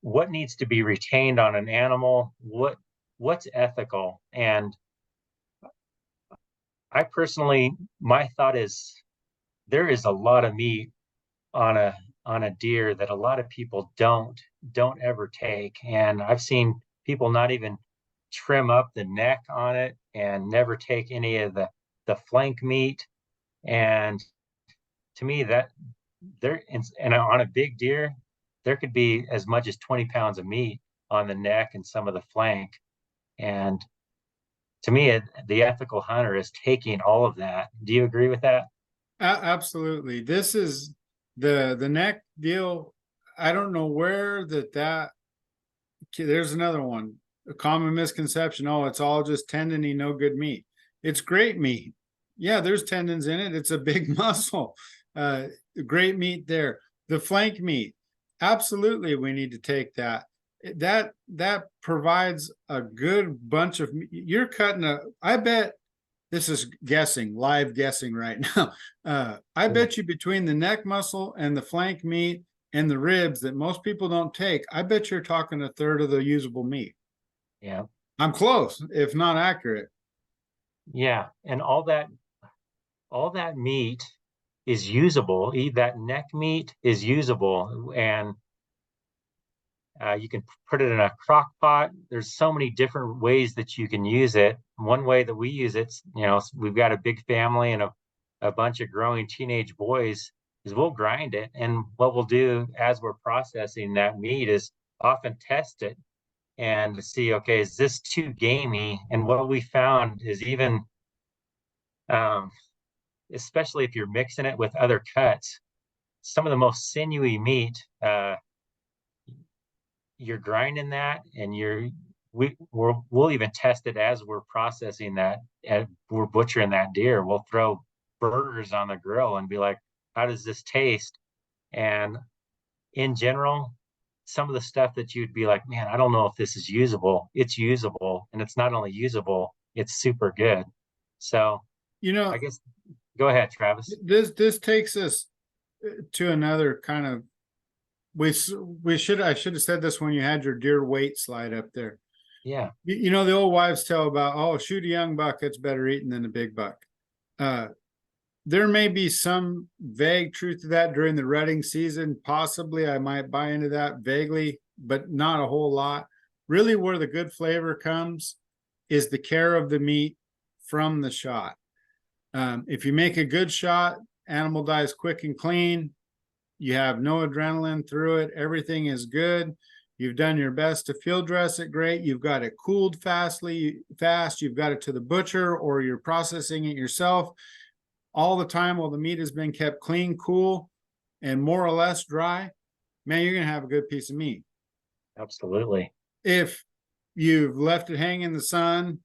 what needs to be retained on an animal, what's ethical. And I personally, my thought is there is a lot of meat on a deer that a lot of people don't ever take. And I've seen people not even trim up the neck on it and never take any of the flank meat. And to me, that there and on a big deer, there could be as much as 20 pounds of meat on the neck and some of the flank. And to me, the ethical hunter is taking all of that. Do you agree with that? Absolutely. This is the neck deal. I don't know where there's another one, a common misconception. Oh, it's all just tendony, no good meat. It's great meat. Yeah, there's tendons in it. It's a big muscle. Great meat there. The flank meat, absolutely, we need to take that. That provides a good bunch of. You're cutting I bet, this is live guessing right now. I bet you between the neck muscle and the flank meat and the ribs that most people don't take, I bet you're talking a third of the usable meat. Yeah. I'm close, if not accurate. Yeah. And all that meat is usable. That neck meat is usable, and you can put it in a crock pot. There's so many different ways that you can use it. One way that we use it, we've got a big family and a bunch of growing teenage boys, is we'll grind it. And what we'll do as we're processing that meat is often test it and see, okay, is this too gamey? And what we found is even, especially if you're mixing it with other cuts, some of the most sinewy meat, you're grinding that, and we'll even test it as we're processing that, and we're butchering that deer. We'll throw burgers on the grill and be like, how does this taste? And in general, some of the stuff that you'd be like, man, I don't know if this is usable. It's usable, and it's not only usable, it's super good. So You know, I guess go ahead, Travis. this takes us to another kind of we I should have said this when you had your deer weight slide up there. Yeah, You know the old wives tell about, oh, shoot a young buck, it's better eating than a big buck. There may be some vague truth to that during the rutting season. Possibly I might buy into that vaguely, but not a whole lot. Really, where the good flavor comes is the care of the meat from the shot. If you make a good shot, animal dies quick and clean. You have no adrenaline through it. Everything is good. You've done your best to field dress it great. You've got it cooled fast. You've got it to the butcher, or you're processing it yourself all the time while the meat has been kept clean, cool, and more or less dry. Man, you're going to have a good piece of meat. absolutely. If you've left it hang in the sun,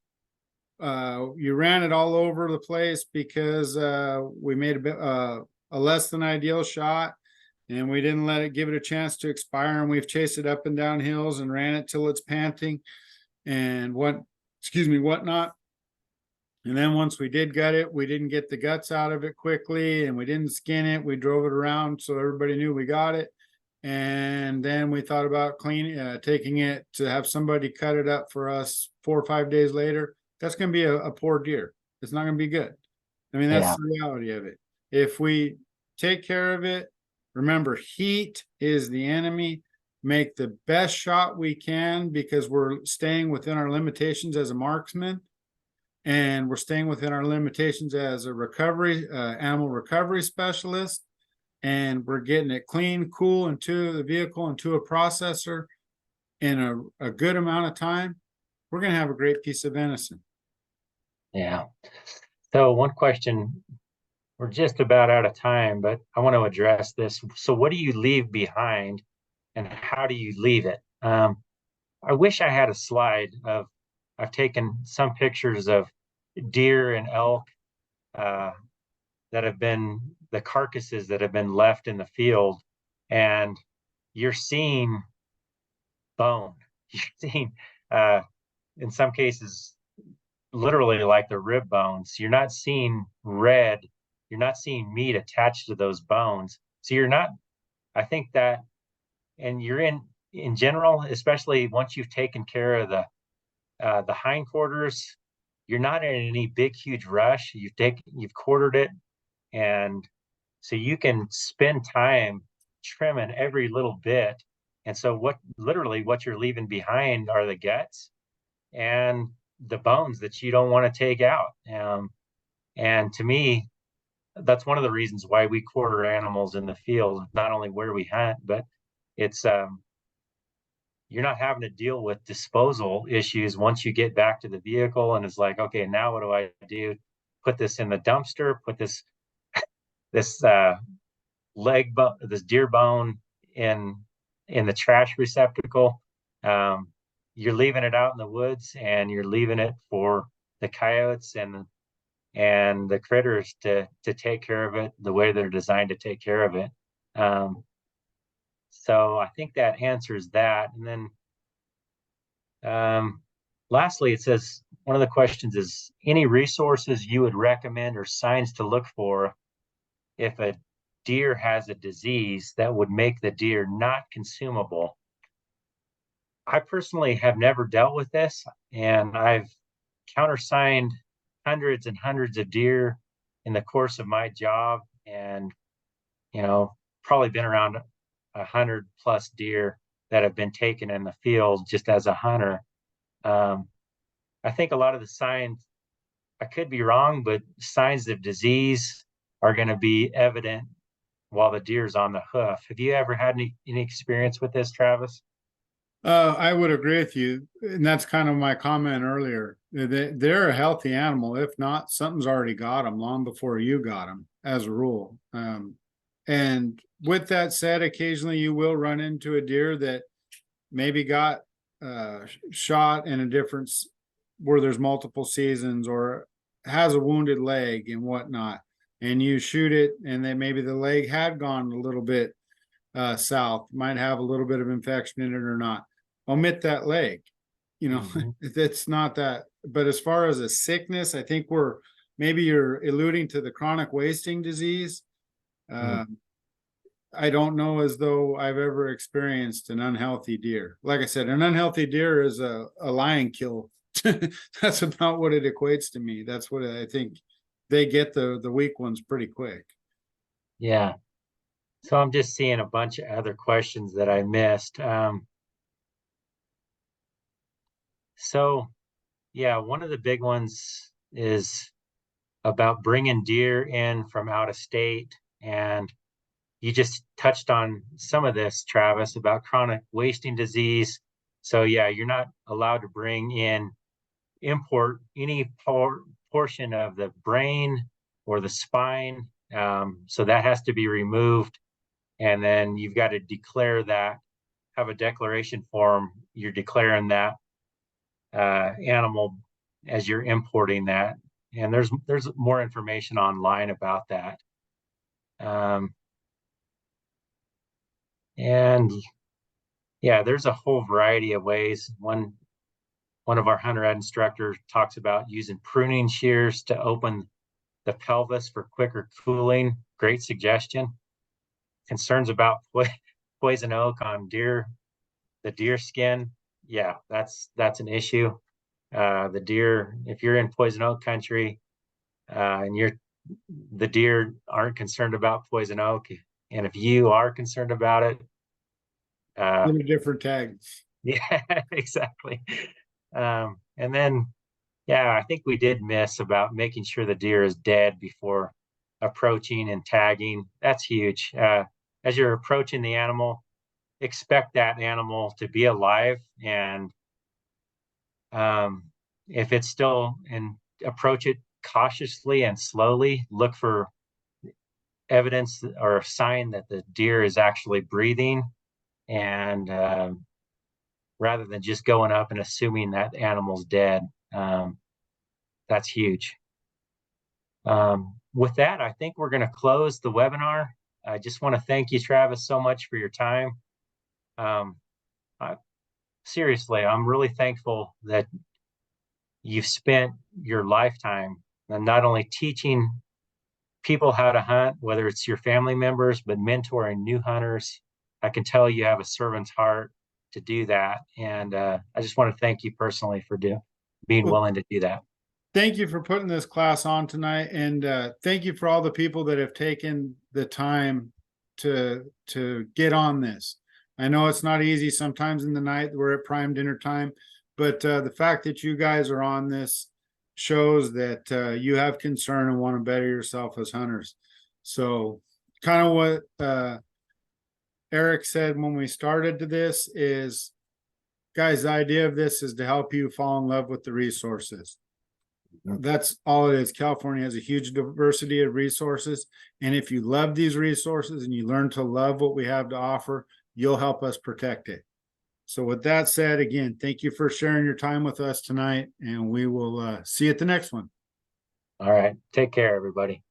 you ran it all over the place because we made a less than ideal shot, and we didn't let it give it a chance to expire, and we've chased it up and down hills and ran it till it's panting and whatnot. And then once we did gut it, we didn't get the guts out of it quickly, and we didn't skin it. We drove it around so everybody knew we got it. And then we thought about taking it to have somebody cut it up for us 4 or 5 days later. That's going to be a poor deer. It's not going to be good. I mean, that's Yeah, the reality of it. If we take care of it, remember, heat is the enemy. Make the best shot we can, because we're staying within our limitations as a marksman, and we're staying within our limitations as a animal recovery specialist, and we're getting it clean, cool into the vehicle, into a processor in a good amount of time. We're going to have a great piece of venison. yeah. So one question, we're just about out of time, but I want to address this. So what do you leave behind, and how do you leave it? I wish I had a slide of, I've taken some pictures of deer and elk uh, that have been the carcasses that have been left in the field, and you're seeing bone. You're seeing, in some cases, literally like the rib bones. You're not seeing red. You're not seeing meat attached to those bones. So you're not. I think that, and you're in general, especially once you've taken care of the hindquarters, you're not in any big huge rush. You've quartered it, and so you can spend time trimming every little bit. And so what you're leaving behind are the guts and the bones that you don't want to take out. And to me, that's one of the reasons why we quarter animals in the field, not only where we hunt, but it's you're not having to deal with disposal issues once you get back to the vehicle, and it's like, okay, now what do I do? Put this in the dumpster, put this this deer bone in the trash receptacle. Um, you're leaving it out in the woods, and you're leaving it for the coyotes and the critters to take care of it the way they're designed to take care of it. So I think that answers that. And then lastly, it says one of the questions is any resources you would recommend or signs to look for if a deer has a disease that would make the deer not consumable. I personally have never dealt with this, and I've countersigned hundreds and hundreds of deer in the course of my job, and probably been around 100+ deer that have been taken in the field just as a hunter. I think a lot of the signs, I could be wrong, but signs of disease are going to be evident while the deer's on the hoof. Have you ever had any experience with this, Travis? I would agree with you, and that's kind of my comment earlier. They're a healthy animal. If not, something's already got them long before you got them, as a rule. And with that said, occasionally you will run into a deer that maybe got shot in a difference where there's multiple seasons, or has a wounded leg and whatnot, and you shoot it, and then maybe the leg had gone a little bit south, might have a little bit of infection in it or not. Omit that leg. You know, Mhm. it's not that. But as far as a sickness, I think maybe you're alluding to the chronic wasting disease. Mm. Uh, I don't know as though I've ever experienced an unhealthy deer. Like I said, an unhealthy deer is a lion kill. That's about what it equates to me. That's what I think. They get the weak ones pretty quick. Yeah. So I'm just seeing a bunch of other questions that I missed. So yeah, one of the big ones is about bringing deer in from out of state. And you just touched on some of this, Travis, about chronic wasting disease. So yeah, you're not allowed to import any portion of the brain or the spine. So that has to be removed. And then you've got to declare that, have a declaration form. You're declaring that animal as you're importing that. And there's more information online about that. Um, and yeah, there's a whole variety of ways. One of our hunter ed instructors talks about using pruning shears to open the pelvis for quicker cooling. Great suggestion. Concerns about poison oak on the deer skin. Yeah, that's an issue. The deer, if you're in poison oak country, and the deer aren't concerned about poison oak, and if you are concerned about it, Get a different tag. yeah, exactly. And then, yeah, I think we did miss about making sure the deer is dead before approaching and tagging. That's huge. As you're approaching the animal, expect that animal to be alive, and um, if it's still and approach it cautiously and slowly. Look for evidence or a sign that the deer is actually breathing, and rather than just going up and assuming that animal's dead. Um, that's huge. With that, I think we're going to close the webinar. I just want to thank you, Travis, so much for your time. Um, I, Seriously, I'm really thankful that you've spent your lifetime and not only teaching people how to hunt, whether it's your family members, but mentoring new hunters. I can tell you have a servant's heart to do that. And I just want to thank you personally for being Well, willing to do that. thank you for putting this class on tonight, and thank you for all the people that have taken the time to get on this. I know it's not easy sometimes in the night. We're at prime dinner time, but the fact that you guys are on this shows that you have concern and want to better yourself as hunters. So, kind of what Eric said when we started to this is, guys, the idea of this is to help you fall in love with the resources. That's all it is. California has a huge diversity of resources. And if you love these resources and you learn to love what we have to offer, you'll help us protect it. So with that said, again, thank you for sharing your time with us tonight, and we will see you at the next one. All right. Take care, everybody.